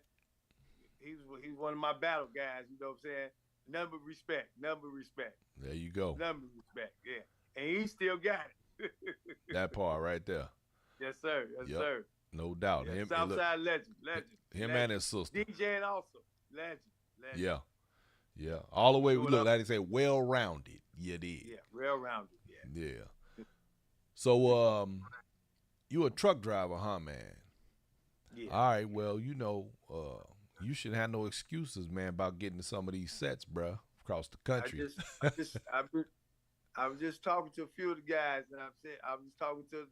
[SPEAKER 2] He's one of my battle guys. You know what I'm saying. Number respect.
[SPEAKER 1] There you go.
[SPEAKER 2] Number respect. Yeah, and he still got it.
[SPEAKER 1] That part right there.
[SPEAKER 2] Yes, sir. Yes,
[SPEAKER 1] Yep.
[SPEAKER 2] sir.
[SPEAKER 1] No doubt.
[SPEAKER 2] Yeah, Southside legend.
[SPEAKER 1] Him and his sister.
[SPEAKER 2] DJing also legend.
[SPEAKER 1] Yeah, yeah. All the way.
[SPEAKER 2] So
[SPEAKER 1] Look, like they say, well rounded. You did.
[SPEAKER 2] Yeah, well rounded. Yeah.
[SPEAKER 1] Yeah. So, you a truck driver, huh, man?
[SPEAKER 2] Yeah.
[SPEAKER 1] All right. Well, you should have no excuses, man, about getting to some of these sets, bruh, across the country.
[SPEAKER 2] I was just talking to a few of the guys, and I was just talking to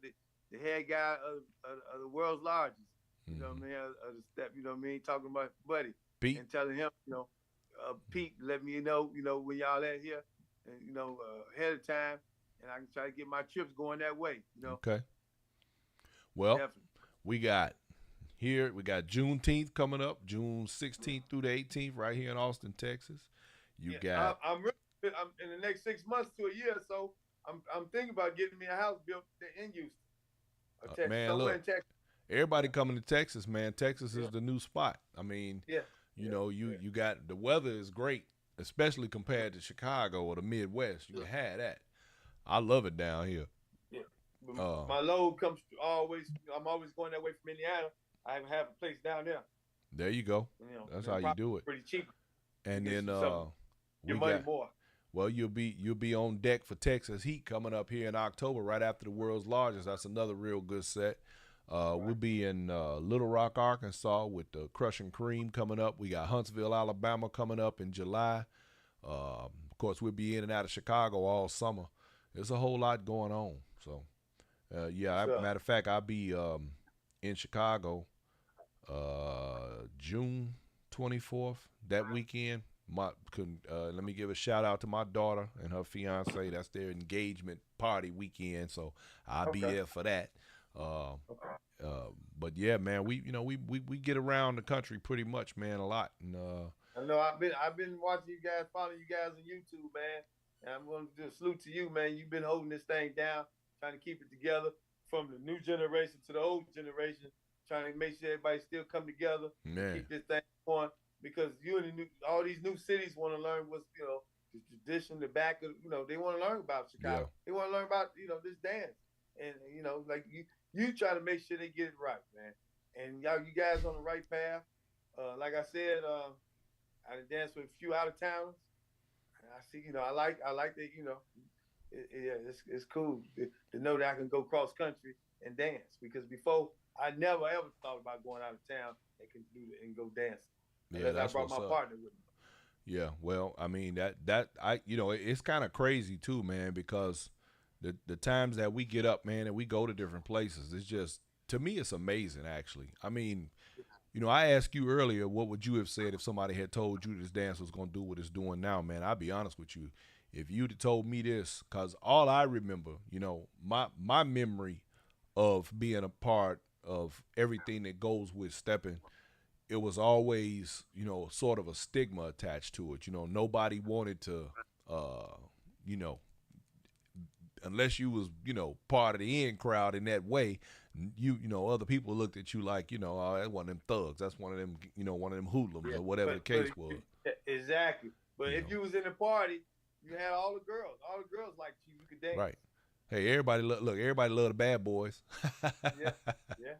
[SPEAKER 2] the head guy of the world's largest. You know what I mean? Of the step. You know what I mean? Talking about Buddy.
[SPEAKER 1] Pete.
[SPEAKER 2] and telling him, Pete, let me know, when y'all at here, and ahead of time, and I can try to get my trips going that way.
[SPEAKER 1] Okay. Well,
[SPEAKER 2] Definitely.
[SPEAKER 1] we got Juneteenth coming up, June 16th through the 18th, right here in Austin, Texas. You
[SPEAKER 2] Yeah,
[SPEAKER 1] got
[SPEAKER 2] I'm in the next 6 months to a year, so I'm thinking about getting me a house built in Houston or Texas,
[SPEAKER 1] man,
[SPEAKER 2] somewhere
[SPEAKER 1] look,
[SPEAKER 2] in Texas.
[SPEAKER 1] everybody
[SPEAKER 2] Yeah,
[SPEAKER 1] coming to Texas, man. Texas
[SPEAKER 2] yeah,
[SPEAKER 1] is the new spot. I mean,
[SPEAKER 2] yeah, yeah,
[SPEAKER 1] you got the weather is great, especially compared to Chicago or the Midwest. You
[SPEAKER 2] yeah,
[SPEAKER 1] can have that. I love it down here.
[SPEAKER 2] yeah. But
[SPEAKER 1] Uh,
[SPEAKER 2] my load comes always. I'm always going that way from Indiana. I have a place down there.
[SPEAKER 1] there you go. That's
[SPEAKER 2] And
[SPEAKER 1] how you
[SPEAKER 2] probably
[SPEAKER 1] do it.
[SPEAKER 2] pretty cheap to
[SPEAKER 1] And
[SPEAKER 2] get
[SPEAKER 1] then
[SPEAKER 2] you some your
[SPEAKER 1] we
[SPEAKER 2] money
[SPEAKER 1] got
[SPEAKER 2] more.
[SPEAKER 1] well, you'll be on deck for Texas Heat coming up here in October, right after the world's largest. That's another real good set. We'll
[SPEAKER 2] Right.
[SPEAKER 1] be in Little Rock, Arkansas, with the Crushing Cream coming up. We got Huntsville, Alabama coming up in July. Of course, we'll be in and out of Chicago all summer. There's a whole lot going on. So,
[SPEAKER 2] Yes, sir.
[SPEAKER 1] matter of fact, I'll be in Chicago June 24th that weekend. Let me give a shout out to my daughter and her fiance. That's their engagement party weekend, so I'll be
[SPEAKER 2] Okay.
[SPEAKER 1] there for that. Uh,
[SPEAKER 2] Okay.
[SPEAKER 1] but yeah, man, we get around the country pretty much, man, a lot. And
[SPEAKER 2] I know I've been watching you guys, following you guys on YouTube, man. And I'm going to do a salute to you, man. You've been holding this thing down, trying to keep it together from the new generation to the old generation, trying to make sure everybody still come together and
[SPEAKER 1] man,
[SPEAKER 2] keep this thing going. Because you and all these new cities want to learn what's the tradition, the back of they want to learn about
[SPEAKER 1] yeah,
[SPEAKER 2] Chicago. They want to learn about this dance, and like you try to make sure they get it right, man. And y'all, you guys on the right path. Like I said, I done danced with a few out of towners. I see, I like that, yeah, it's cool to know that I can go cross country and dance because before I never ever thought about going out of town and can do and go dancing
[SPEAKER 1] yeah,
[SPEAKER 2] unless I
[SPEAKER 1] that's
[SPEAKER 2] brought
[SPEAKER 1] what's
[SPEAKER 2] my
[SPEAKER 1] up.
[SPEAKER 2] partner with me.
[SPEAKER 1] Yeah, well, I mean that I it's kind of crazy too, man, because the times that we get up, man, and we go to different places, it's just to me it's amazing actually. I mean, I asked you earlier what would you have said if somebody had told you this dance was going to do what it's doing now, man. I'll be honest with you. If you'd have told me this, cuz all I remember, my memory of being a part of everything that goes with stepping, it was always, sort of a stigma attached to it. Nobody wanted to, uh, you know, unless you was, part of the in crowd in that way, other people looked at you like, oh, that's one of them thugs. That's one of them, one of them hoodlums
[SPEAKER 2] Yeah,
[SPEAKER 1] or whatever the
[SPEAKER 2] but
[SPEAKER 1] case was.
[SPEAKER 2] exactly. But
[SPEAKER 1] You
[SPEAKER 2] if
[SPEAKER 1] know,
[SPEAKER 2] you was in a party, you had all the girls. All the girls liked you. You could dance.
[SPEAKER 1] right? Hey, everybody, look, everybody love the bad boys.
[SPEAKER 2] Yeah, yeah,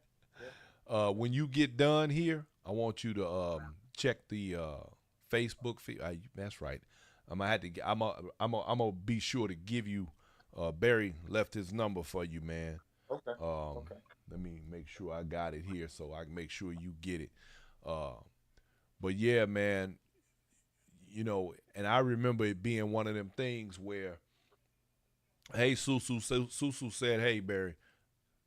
[SPEAKER 2] yeah.
[SPEAKER 1] When you get done here, I want you to check the Facebook feed. That's right. I'm gonna have to. I'm gonna be sure to give you. Barry left his number for you, man.
[SPEAKER 2] Okay,
[SPEAKER 1] Um,
[SPEAKER 2] okay.
[SPEAKER 1] Let me make sure I got it here so I can make sure you get it. Uh, but yeah, man, and I remember it being one of them things where, hey, Susu said, hey, Barry.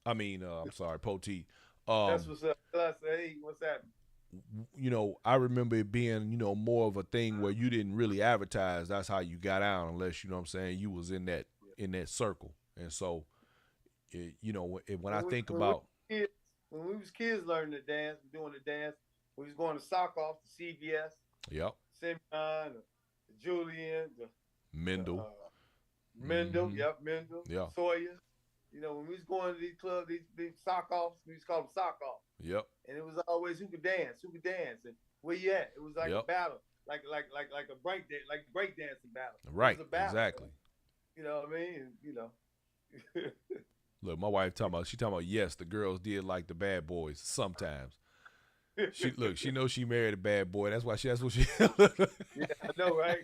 [SPEAKER 1] I mean, I'm sorry, Poteet.
[SPEAKER 2] That's
[SPEAKER 1] Um,
[SPEAKER 2] what's up. I say, hey, what's happening?
[SPEAKER 1] I remember it being, more of a thing where you didn't really advertise. That's how you got out, unless what I'm saying, you was
[SPEAKER 2] Yeah.
[SPEAKER 1] in that circle. And so, when I
[SPEAKER 2] When we
[SPEAKER 1] think
[SPEAKER 2] when we
[SPEAKER 1] about,
[SPEAKER 2] kids when we was kids learning to dance, doing the dance, we was going to sock off to CVS,
[SPEAKER 1] yep,
[SPEAKER 2] Simeon, the Julian, the
[SPEAKER 1] Mendel,
[SPEAKER 2] Mendel,
[SPEAKER 1] mm-hmm,
[SPEAKER 2] yep, Mendel,
[SPEAKER 1] yeah,
[SPEAKER 2] Sawyer. When we was going to these clubs, these sock offs, we used to call them sock offs.
[SPEAKER 1] yep,
[SPEAKER 2] And it was always who could dance, and where you at. It was like a
[SPEAKER 1] yep,
[SPEAKER 2] battle, like a break dancing battle. It
[SPEAKER 1] right,
[SPEAKER 2] was a battle,
[SPEAKER 1] exactly.
[SPEAKER 2] you know what I mean? And,
[SPEAKER 1] Look, my wife talking about yes, the girls did like the bad boys sometimes. She knows she married a bad boy. That's what she.
[SPEAKER 2] yeah, I know, right?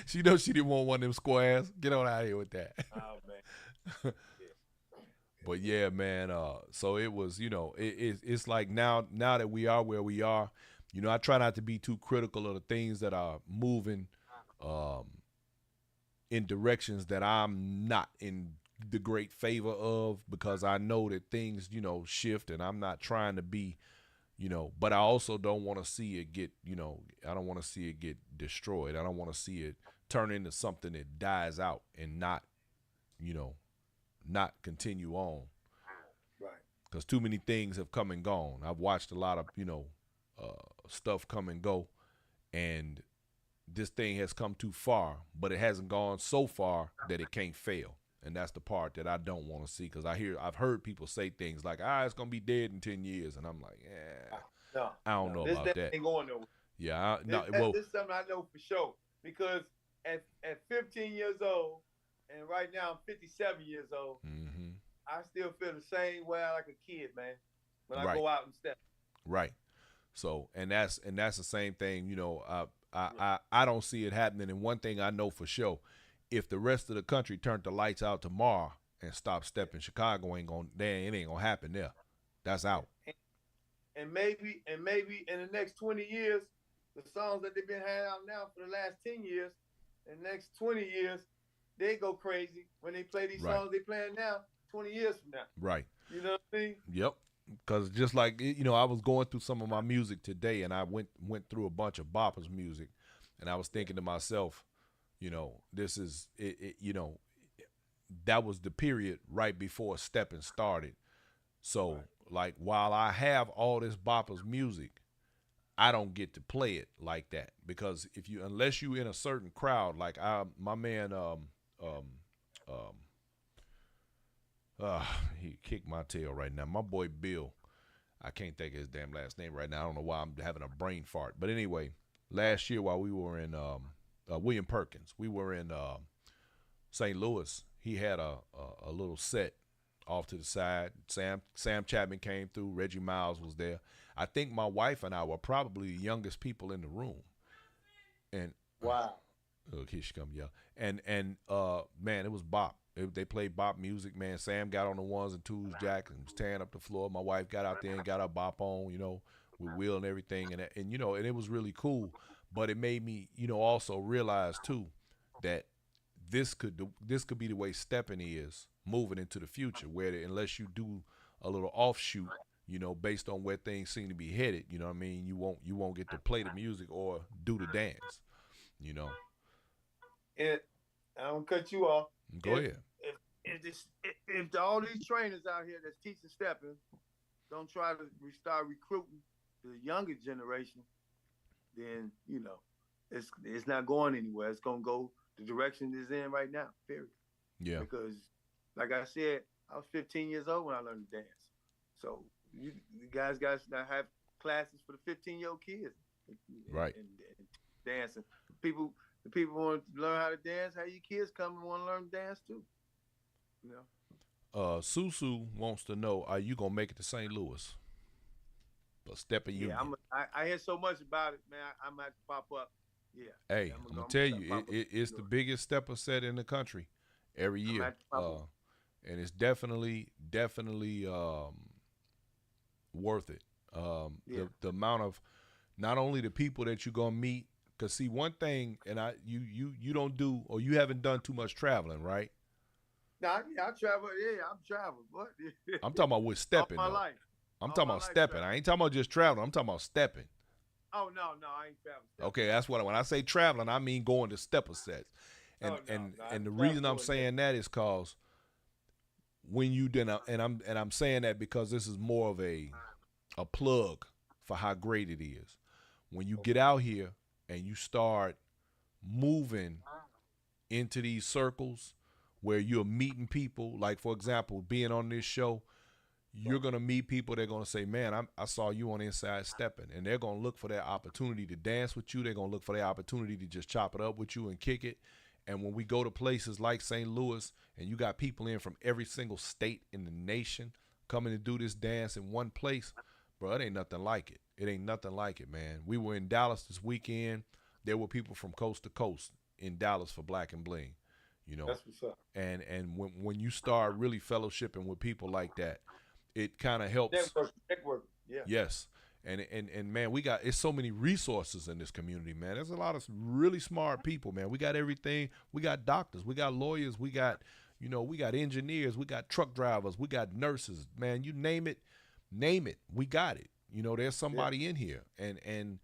[SPEAKER 1] She knows she didn't want one of them squares. Get on out of here with that.
[SPEAKER 2] Oh man, yeah,
[SPEAKER 1] But yeah, man. So it was, it's like now that we are where we are, I try not to be too critical of the things that are moving, um, in directions that I'm not in the great favor of, because I know that things, shift, and I'm not trying to be, But I also don't want to see it get, I don't want to see it get destroyed. I don't want to see it turn into something that dies out and you know, not continue on
[SPEAKER 2] Right.
[SPEAKER 1] because too many things have come and gone. I've watched a lot of, stuff come and go, and this thing has come too far, but it hasn't gone so far that it can't fail. And that's the part that I don't want to see because I've heard people say things like, it's gonna be dead in 10 years, and I'm like, yeah,
[SPEAKER 2] No,
[SPEAKER 1] I don't
[SPEAKER 2] no,
[SPEAKER 1] know
[SPEAKER 2] this
[SPEAKER 1] about
[SPEAKER 2] damn
[SPEAKER 1] that.
[SPEAKER 2] ain't going nowhere.
[SPEAKER 1] Yeah, no,
[SPEAKER 2] This,
[SPEAKER 1] well,
[SPEAKER 2] this is something I know for sure because at 15 years old, and right now I'm 57 years old,
[SPEAKER 1] hmm
[SPEAKER 2] I still feel the same way like a kid, man. When I
[SPEAKER 1] right,
[SPEAKER 2] go out and step.
[SPEAKER 1] right. So, and that's the same thing.
[SPEAKER 2] Yeah,
[SPEAKER 1] I don't see it happening. And one thing I know for sure, if the rest of the country turned the lights out tomorrow and stopped
[SPEAKER 2] yeah,
[SPEAKER 1] stepping, Chicago ain't gonna, it ain't gonna happen there. That's
[SPEAKER 2] yeah.
[SPEAKER 1] out.
[SPEAKER 2] And maybe in the next 20 years, the songs that they've been handing out now for the last 10 years, in the next 20 years, they go crazy when they play these
[SPEAKER 1] Right,
[SPEAKER 2] songs they playing now 20 years from now.
[SPEAKER 1] right.
[SPEAKER 2] You know what I mean?
[SPEAKER 1] Yep. Because just like I was going through some of my music today, and I went through a bunch of boppers music, and I was
[SPEAKER 2] Yeah,
[SPEAKER 1] thinking to myself, this is it. That was the period right before stepping started. So
[SPEAKER 2] right.
[SPEAKER 1] like while I have all this boppers music, I don't get to play it like that because if you unless you in a certain crowd, like my man um um he kicked my tail right now. My boy Bill, I can't think of his damn last name right now. I don't know why I'm having a brain fart. But anyway,
[SPEAKER 2] Right.
[SPEAKER 1] last year while we were in William Perkins, we were in St. Louis. He had a little set off to the side. Sam Chapman came through. Reggie Miles was there. I think my wife and I were probably the youngest people in the room. And
[SPEAKER 2] Wow.
[SPEAKER 1] look, here she come, yeah. And man, it was bop. They played bop music, man. Sam got on the ones and twos, Jack, and was tearing up the floor. My wife got out there and got her bop on, with Will and everything, and it was really cool. But it made me, also realize too that this could be the way stepping is moving into the future, where unless you do a little offshoot, based on where things seem to be headed, you know what I mean, you won't get to play the music or do the dance, you know.
[SPEAKER 2] And I don't cut you off.
[SPEAKER 1] Go
[SPEAKER 2] If
[SPEAKER 1] ahead.
[SPEAKER 2] if all these trainers out here that's teaching stepping don't try to start recruiting the younger generation, then it's not going anywhere. It's gonna go the direction it's in right now. Period.
[SPEAKER 1] Yeah.
[SPEAKER 2] Because, like I said, I was 15 years old when I learned to dance. So you guys got to have classes for the 15-year-old kids
[SPEAKER 1] Right.
[SPEAKER 2] and dancing. The people want to learn how to dance. How you kids come and want to learn to dance too? You know.
[SPEAKER 1] Susu wants to know: are you gonna make it to St. Louis for Stepping
[SPEAKER 2] Yeah,
[SPEAKER 1] Union?
[SPEAKER 2] I hear so much about it, man. I might pop up. Yeah,
[SPEAKER 1] Hey,
[SPEAKER 2] I'm
[SPEAKER 1] I'm
[SPEAKER 2] gonna,
[SPEAKER 1] gonna
[SPEAKER 2] I'm
[SPEAKER 1] tell
[SPEAKER 2] gonna
[SPEAKER 1] you,
[SPEAKER 2] pop up.
[SPEAKER 1] it's the biggest stepper set in the country every
[SPEAKER 2] I'm
[SPEAKER 1] year,
[SPEAKER 2] at pop up.
[SPEAKER 1] and it's definitely worth it.
[SPEAKER 2] Yeah.
[SPEAKER 1] The amount of not only the people that you're gonna meet, cause see one thing, and you don't do or you haven't done too much traveling, right?
[SPEAKER 2] Nah, yeah, I travel. Yeah, I'm traveling. What?
[SPEAKER 1] I'm talking about with
[SPEAKER 2] All
[SPEAKER 1] stepping
[SPEAKER 2] my
[SPEAKER 1] though.
[SPEAKER 2] life.
[SPEAKER 1] I'm
[SPEAKER 2] All
[SPEAKER 1] talking
[SPEAKER 2] my
[SPEAKER 1] about
[SPEAKER 2] life
[SPEAKER 1] stepping. I
[SPEAKER 2] traveling.
[SPEAKER 1] ain't talking about just traveling. I'm talking about stepping.
[SPEAKER 2] Oh no, I ain't traveling stepping.
[SPEAKER 1] Okay, that's what when I say traveling, I mean going to stepper sets. And
[SPEAKER 2] Oh
[SPEAKER 1] and
[SPEAKER 2] no, I
[SPEAKER 1] and the
[SPEAKER 2] travel
[SPEAKER 1] reason I'm
[SPEAKER 2] doing that.
[SPEAKER 1] saying that is cause when you did and I'm saying that because this is more of a plug for how great it is. When you get
[SPEAKER 2] Okay.
[SPEAKER 1] out here and you start moving into these circles where you're meeting people, like for example, being on this show, you're
[SPEAKER 2] Right.
[SPEAKER 1] gonna meet people. They're gonna say, "Man, I saw you on Inside Stepping," and they're gonna look for that opportunity to dance with you. They're gonna look for that opportunity to just chop it up with you and kick it. And when we go to places like St. Louis, and you got people in from every single state in the nation coming to do this dance in one place, bro, it ain't nothing like it. It ain't nothing like it, man. We were in Dallas this weekend. There were people from coast to coast in Dallas for Black and Bling, you know.
[SPEAKER 2] That's what's up.
[SPEAKER 1] And when you start really fellowshipping with people like that, it kind of helps.
[SPEAKER 2] Network. Yeah.
[SPEAKER 1] Yes. And man, we got it's so many resources in this community, man. There's a lot of really smart people, man. We got everything. We got doctors, we got lawyers, we got engineers, we got truck drivers, we got nurses, man. You name it, we got it. You know, there's
[SPEAKER 2] Yeah.
[SPEAKER 1] somebody in here, and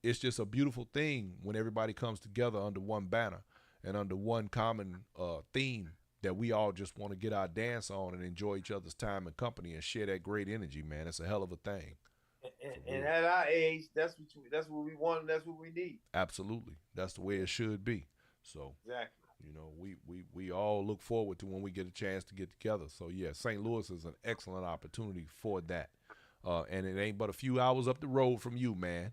[SPEAKER 1] it's just a beautiful thing when everybody comes together under one banner and under one common theme that we all just want to get our dance on and enjoy each other's time and company and share that great energy, man. It's a hell of a thing, for
[SPEAKER 2] And
[SPEAKER 1] real.
[SPEAKER 2] at our age, that's what we want. And that's what we need.
[SPEAKER 1] Absolutely, that's the way
[SPEAKER 2] Yeah.
[SPEAKER 1] it should be. So,
[SPEAKER 2] Exactly.
[SPEAKER 1] you know, we all look forward to when we get a chance to get together. So yeah, St. Louis is an excellent opportunity for that. And it ain't but a few hours up the road from you, man.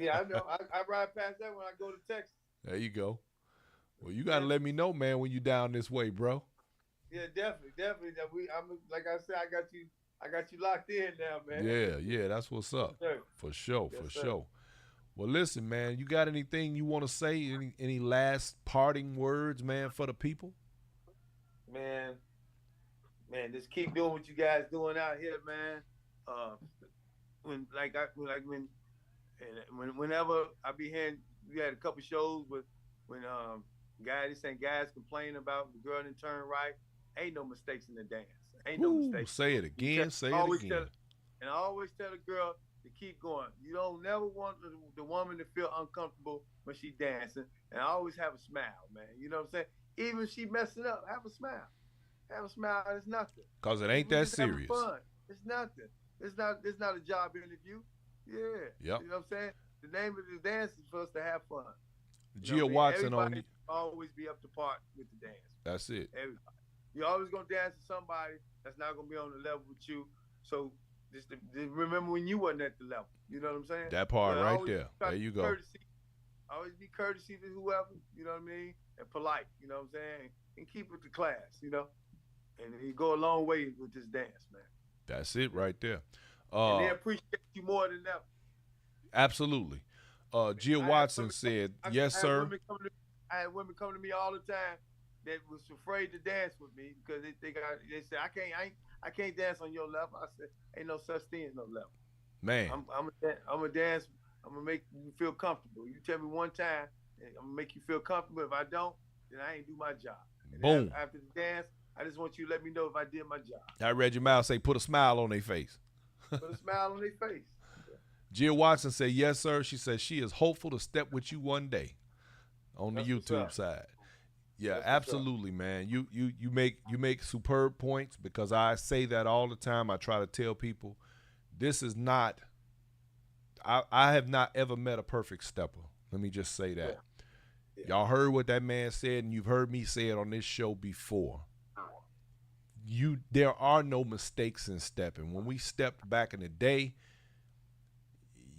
[SPEAKER 2] Yeah, I know. I ride past that when I go to Texas.
[SPEAKER 1] There you go. Well, you got to
[SPEAKER 2] Yeah.
[SPEAKER 1] let me know, man, when you down this way, bro.
[SPEAKER 2] Yeah, definitely, definitely. That we, I'm like I said, I got you locked in now, man.
[SPEAKER 1] Yeah, yeah, that's what's
[SPEAKER 2] Yes,
[SPEAKER 1] up.
[SPEAKER 2] sir.
[SPEAKER 1] For sure,
[SPEAKER 2] Yes,
[SPEAKER 1] for
[SPEAKER 2] sir.
[SPEAKER 1] sure. Well, listen, man, you got anything you want to say? Any last parting words, man, for the people?
[SPEAKER 2] Man, man, just keep doing what you guys doing out here, man. Uh, whenever I be hearing, we had a couple shows with when guys saying guys complain about the girl didn't turn right. Ain't no mistakes in the dance. Ain't no
[SPEAKER 1] Whoo,
[SPEAKER 2] mistakes.
[SPEAKER 1] say it
[SPEAKER 2] You tell,
[SPEAKER 1] again, say it
[SPEAKER 2] always tell,
[SPEAKER 1] again.
[SPEAKER 2] and I always tell the girl to keep going. You don't never want the woman to feel uncomfortable when she dancing, and I always have a smile, man. You know what I'm saying? Even if she messing up, have a smile. Have a smile. It's nothing.
[SPEAKER 1] Cause it ain't
[SPEAKER 2] We
[SPEAKER 1] that
[SPEAKER 2] just having
[SPEAKER 1] serious.
[SPEAKER 2] fun. It's nothing. It's not. It's not a job interview. Yeah.
[SPEAKER 1] Yep.
[SPEAKER 2] You know what I'm saying? The name of the dance is for us to have fun. You know what
[SPEAKER 1] Gia
[SPEAKER 2] I mean?
[SPEAKER 1] Watson on
[SPEAKER 2] Everybody
[SPEAKER 1] you.
[SPEAKER 2] always be up to part with the dance.
[SPEAKER 1] That's it.
[SPEAKER 2] Everybody. You're always gonna dance with somebody that's not gonna be on the level with you. So just remember when you wasn't at the level. You know what I'm saying?
[SPEAKER 1] That part
[SPEAKER 2] But
[SPEAKER 1] right
[SPEAKER 2] always
[SPEAKER 1] there.
[SPEAKER 2] try
[SPEAKER 1] There
[SPEAKER 2] to
[SPEAKER 1] you
[SPEAKER 2] be
[SPEAKER 1] go.
[SPEAKER 2] courtesy. Always be courtesy to whoever. You know what I mean? And polite. You know what I'm saying? And keep it to class. You know. And you go a long way with this dance, man.
[SPEAKER 1] That's it
[SPEAKER 2] Yeah.
[SPEAKER 1] right there.
[SPEAKER 2] And they
[SPEAKER 1] Uh,
[SPEAKER 2] appreciate you more than ever.
[SPEAKER 1] absolutely. Gia
[SPEAKER 2] I had
[SPEAKER 1] Watson
[SPEAKER 2] women,
[SPEAKER 1] said,
[SPEAKER 2] I
[SPEAKER 1] "Yes,
[SPEAKER 2] had
[SPEAKER 1] sir."
[SPEAKER 2] women come to, I had women come to me all the time that was afraid to dance with me because they said I can't dance on your level. I said ain't no such thing as no level.
[SPEAKER 1] Man,
[SPEAKER 2] I'm a dance. I'm gonna make you feel comfortable. You tell me one time, I'm gonna make you feel comfortable. If I don't, then I ain't do my job. And
[SPEAKER 1] boom.
[SPEAKER 2] after the dance, I just want you to let me know if I did my job.
[SPEAKER 1] I read your mouth say, "Put a smile on their face."
[SPEAKER 2] Put a smile on their face. Yeah.
[SPEAKER 1] Gia Watson said, "Yes, sir." She says she is hopeful to step with you one day on the
[SPEAKER 2] That's what's
[SPEAKER 1] YouTube
[SPEAKER 2] up.
[SPEAKER 1] side. Yeah,
[SPEAKER 2] That's what's up.
[SPEAKER 1] absolutely, man. You make superb points because I say that all the time. I try to tell people this is not. I have not ever met a perfect stepper. Let me just say
[SPEAKER 2] Yeah.
[SPEAKER 1] that.
[SPEAKER 2] Yeah.
[SPEAKER 1] Y'all heard what that man said, and you've heard me say it on this show before. There are no mistakes in stepping. When we stepped back in the day,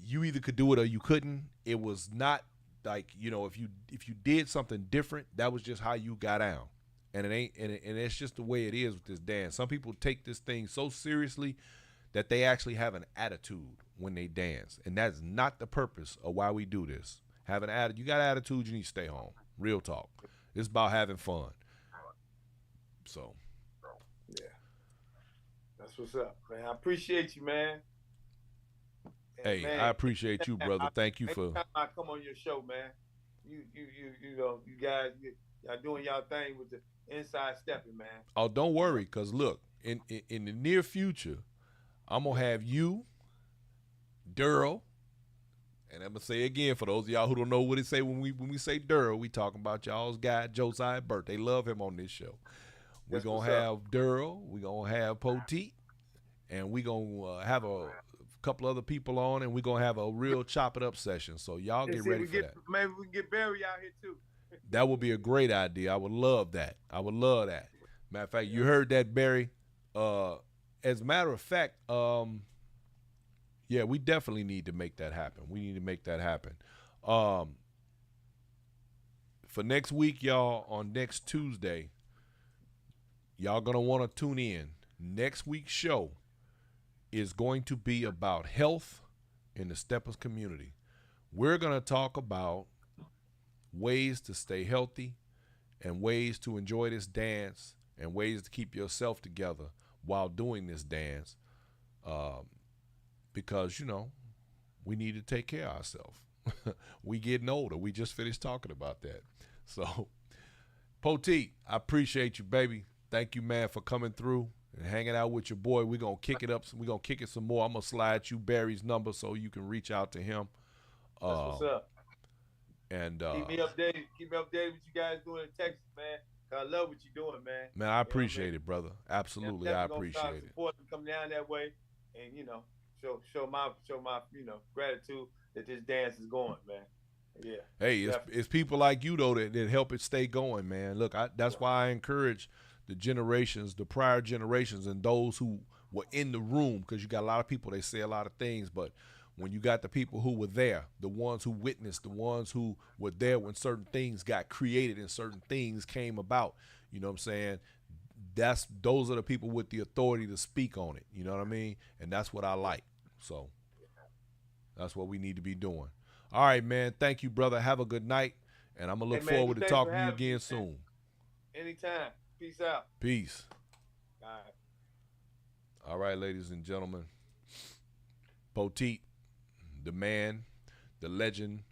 [SPEAKER 1] you either could do it or you couldn't. It was not like, if you did something different, that was just how you got down. And it ain't and it's just the way it is with this dance. Some people take this thing so seriously that they actually have an attitude when they dance. And that's not the purpose of why we do this. Have an attitude. You got attitude, you need to stay home. Real talk. It's about having fun. So,
[SPEAKER 2] Yeah. That's what's up, man. I appreciate you, man. And
[SPEAKER 1] hey, I
[SPEAKER 2] man,
[SPEAKER 1] appreciate you, brother. Thank you for.
[SPEAKER 2] anytime I come on your show, man, you know, you guys, y'all doing y'all thing with the inside stepping, man.
[SPEAKER 1] Oh, don't
[SPEAKER 2] You know,
[SPEAKER 1] worry, cause look, in the near future, I'm gonna
[SPEAKER 2] yeah.
[SPEAKER 1] have you, Daryl, and I'm gonna say again for those of y'all who don't know what it say when we say Daryl, we talking about y'all's guy Josiah Burt. They love him on this show. We
[SPEAKER 2] That's
[SPEAKER 1] gonna
[SPEAKER 2] what's up.
[SPEAKER 1] have Daryl, we gonna have Poteet, and we gonna have a couple other people on, and we gonna have a real chop it up session. So y'all
[SPEAKER 2] And
[SPEAKER 1] get
[SPEAKER 2] see, if
[SPEAKER 1] ready
[SPEAKER 2] we
[SPEAKER 1] for
[SPEAKER 2] get
[SPEAKER 1] that.
[SPEAKER 2] maybe we can get Barry out here too.
[SPEAKER 1] That would be a great idea. I would love that. I would love that. Matter of fact, you
[SPEAKER 2] Yeah.
[SPEAKER 1] heard that, Barry. As a matter of fact, yeah, we definitely need to make that happen. We need to make that happen. Um, for next week, y'all, on next Tuesday, y'all gonna want to tune in. Next week's show is going to be about health in the Steppers community. We're gonna talk about ways to stay healthy and ways to enjoy this dance and ways to keep yourself together while doing this dance, um, because we need to take care of ourselves. We getting older. We just finished talking about that. So, Poteet, I appreciate you, baby. Thank you, man, for coming through and hanging out with your boy. We're gonna kick it up. We're gonna kick it some more. I'm gonna slide you Barry's number so you can reach out to him.
[SPEAKER 2] That's what's
[SPEAKER 1] Um,
[SPEAKER 2] up.
[SPEAKER 1] and
[SPEAKER 2] Keep me updated. Keep me updated what you guys doing in Texas, man. 'Cause I love what you're doing, man.
[SPEAKER 1] man, I
[SPEAKER 2] You know what I mean?
[SPEAKER 1] appreciate it, brother.
[SPEAKER 2] And I'm
[SPEAKER 1] Absolutely, I
[SPEAKER 2] definitely gonna start
[SPEAKER 1] appreciate it.
[SPEAKER 2] supporting, come down that way, and show my gratitude that this dance is going, man. Yeah,
[SPEAKER 1] Hey,
[SPEAKER 2] definitely.
[SPEAKER 1] it's people like you though that help it stay going, man. Look, that's
[SPEAKER 2] Right.
[SPEAKER 1] why I encourage the generations, the prior generations, and those who were in the room, because you got a lot of people. They say a lot of things, but when you got the people who were there, the ones who witnessed, the ones who were there when certain things got created and certain things came about, you know what I'm saying? Those are the people with the authority to speak on it. You know what I mean? And that's what I like. So that's what we need to be doing. All right, man. Thank you, brother. Have a good night. And I'm going to
[SPEAKER 2] Hey,
[SPEAKER 1] look
[SPEAKER 2] man,
[SPEAKER 1] forward to
[SPEAKER 2] thanks for
[SPEAKER 1] talking to you
[SPEAKER 2] having me,
[SPEAKER 1] again
[SPEAKER 2] man.
[SPEAKER 1] soon.
[SPEAKER 2] Anytime. Peace out.
[SPEAKER 1] Peace.
[SPEAKER 2] All right.
[SPEAKER 1] All right, ladies and gentlemen. Poteet, the man, the legend,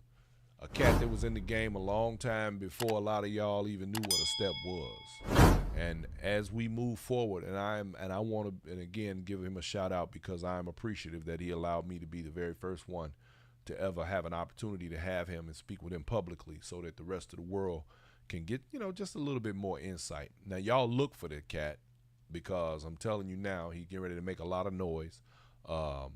[SPEAKER 1] a cat that was in the game a long time before a lot of y'all even knew what a step was. And as we move forward, and I want to, and again, give him a shout out because I'm appreciative that he allowed me to be the very first one to ever have an opportunity to have him and speak with him publicly so that the rest of the world can get, just a little bit more insight. Now, y'all look for the cat because I'm telling you now, he's getting ready to make a lot of noise. Um,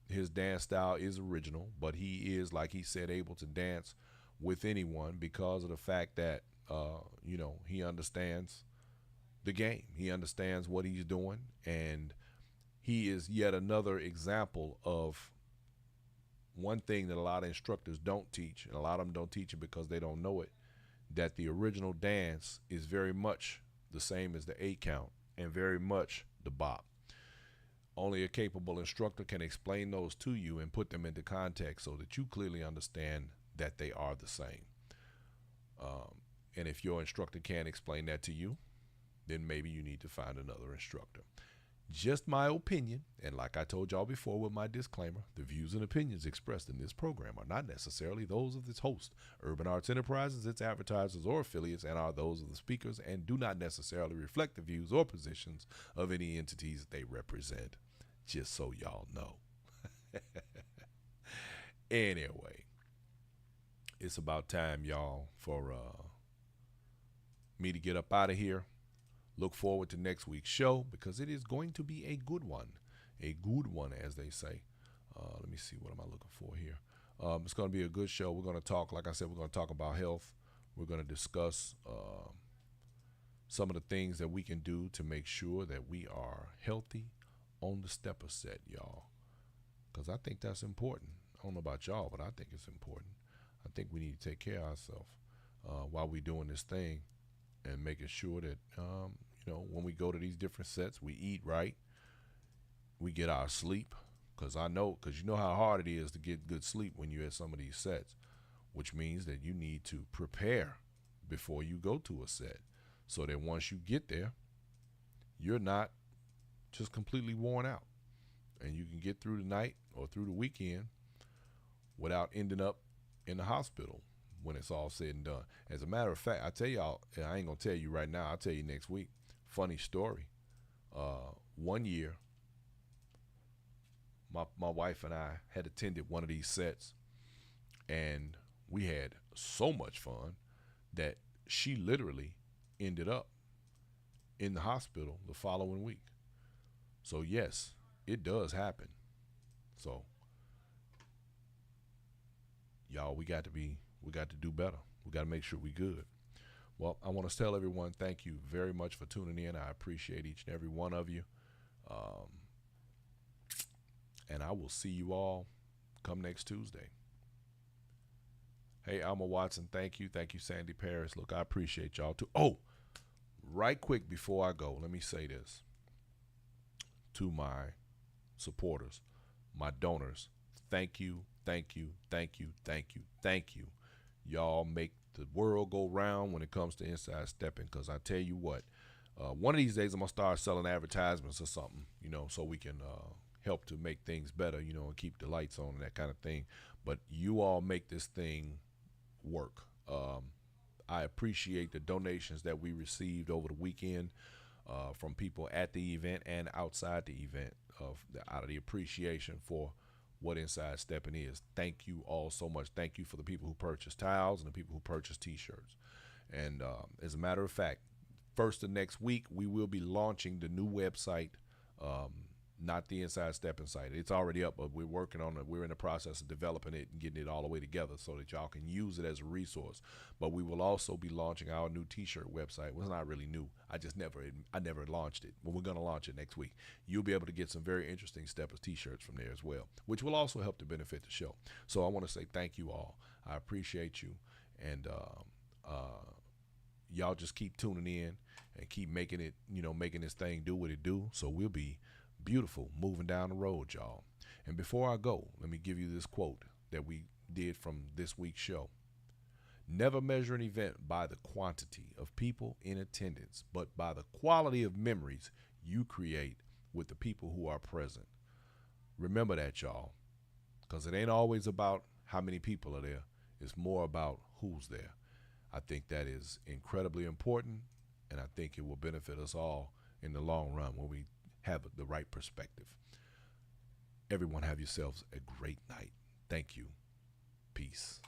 [SPEAKER 1] his dance style is original, but he is, like he said, able to dance with anyone because of the fact that, he understands the game. He understands what he's doing, and he is yet another example of one thing that a lot of instructors don't teach, and a lot of them don't teach it because they don't know it, that the original dance is very much the same as the 8 count and very much the bop. Only a capable instructor can explain those to you and put them into context so that you clearly understand that they are the same. And if your instructor can't explain that to you, then maybe you need to find another instructor. Just my opinion, and like I told y'all before with my disclaimer, the views and opinions expressed in this program are not necessarily those of its host, Urban Arts Enterprises, its advertisers, or affiliates, and are those of the speakers and do not necessarily reflect the views or positions of any entities they represent. Just so y'all know. Anyway, it's about time, y'all, for me to get up out of here. Look forward to next week's show because it is going to be a good one. A good one, as they say. Let me see, what am I looking for here? It's going to be a good show. We're going to talk, like I said, we're going to talk about health. We're going to discuss some of the things that we can do to make sure that we are healthy on the stepper set, y'all. Because I think that's important. I don't know about y'all, but I think it's important. I think we need to take care of ourselves while we're doing this thing and making sure that when we go to these different sets, we eat right, we get our sleep. Because you know how hard it is to get good sleep when you're at some of these sets, which means that you need to prepare before you go to a set so that once you get there, you're not just completely worn out and you can get through the night or through the weekend without ending up in the hospital when it's all said and done. As a matter of fact, I tell y'all, and I ain't gonna tell you right now, I'll tell you next week. Funny story. One year, my wife and I had attended one of these sets, and we had so much fun that she literally ended up in the hospital the following week. So yes, it does happen. So y'all, we got to do better. We got to make sure we good. Well, I want to tell everyone thank you very much for tuning in. I appreciate each and every one of you. Um, and I will see you all come next Tuesday. Hey, Alma Watson, thank you. Thank you, Sandy Paris. Look, I appreciate y'all too. Oh, right quick before I go, let me say this to my supporters, my donors. Thank you, thank you, thank you, thank you, thank you. Y'all make the world go round when it comes to inside stepping, because I tell you what, one of these days I'm going to start selling advertisements or something, so we can help to make things better, and keep the lights on and that kind of thing. But you all make this thing work. I appreciate the donations that we received over the weekend. from people at the event and outside the event out of the appreciation for what Inside Stepping is. Thank you all so much. Thank you for the people who purchase towels and the people who purchase T-shirts. And as a matter of fact, first of next week we will be launching the new website. Not the Inside Stepping site. It's already up, but we're working on it. We're in the process of developing it and getting it all the way together so that y'all can use it as a resource. But we will also be launching our new T-shirt website. Well, it's not really new. I never launched it, but we're going to launch it next week. You'll be able to get some very interesting Steppers T-shirts from there as well, which will also help to benefit the show. So I want to say thank you all. I appreciate you, and y'all just keep tuning in and keep making it, making this thing do what it do. So we'll be beautiful moving down the road, y'all. And before I go, let me give you this quote that we did from this week's show. Never measure an event by the quantity of people in attendance, but by the quality of memories you create with the people who are present. Remember that, y'all, because it ain't always about how many people are there. It's more about who's there. I think that is incredibly important, and I think it will benefit us all in the long run when we have the right perspective. Everyone have yourselves a great night. Thank you. Peace.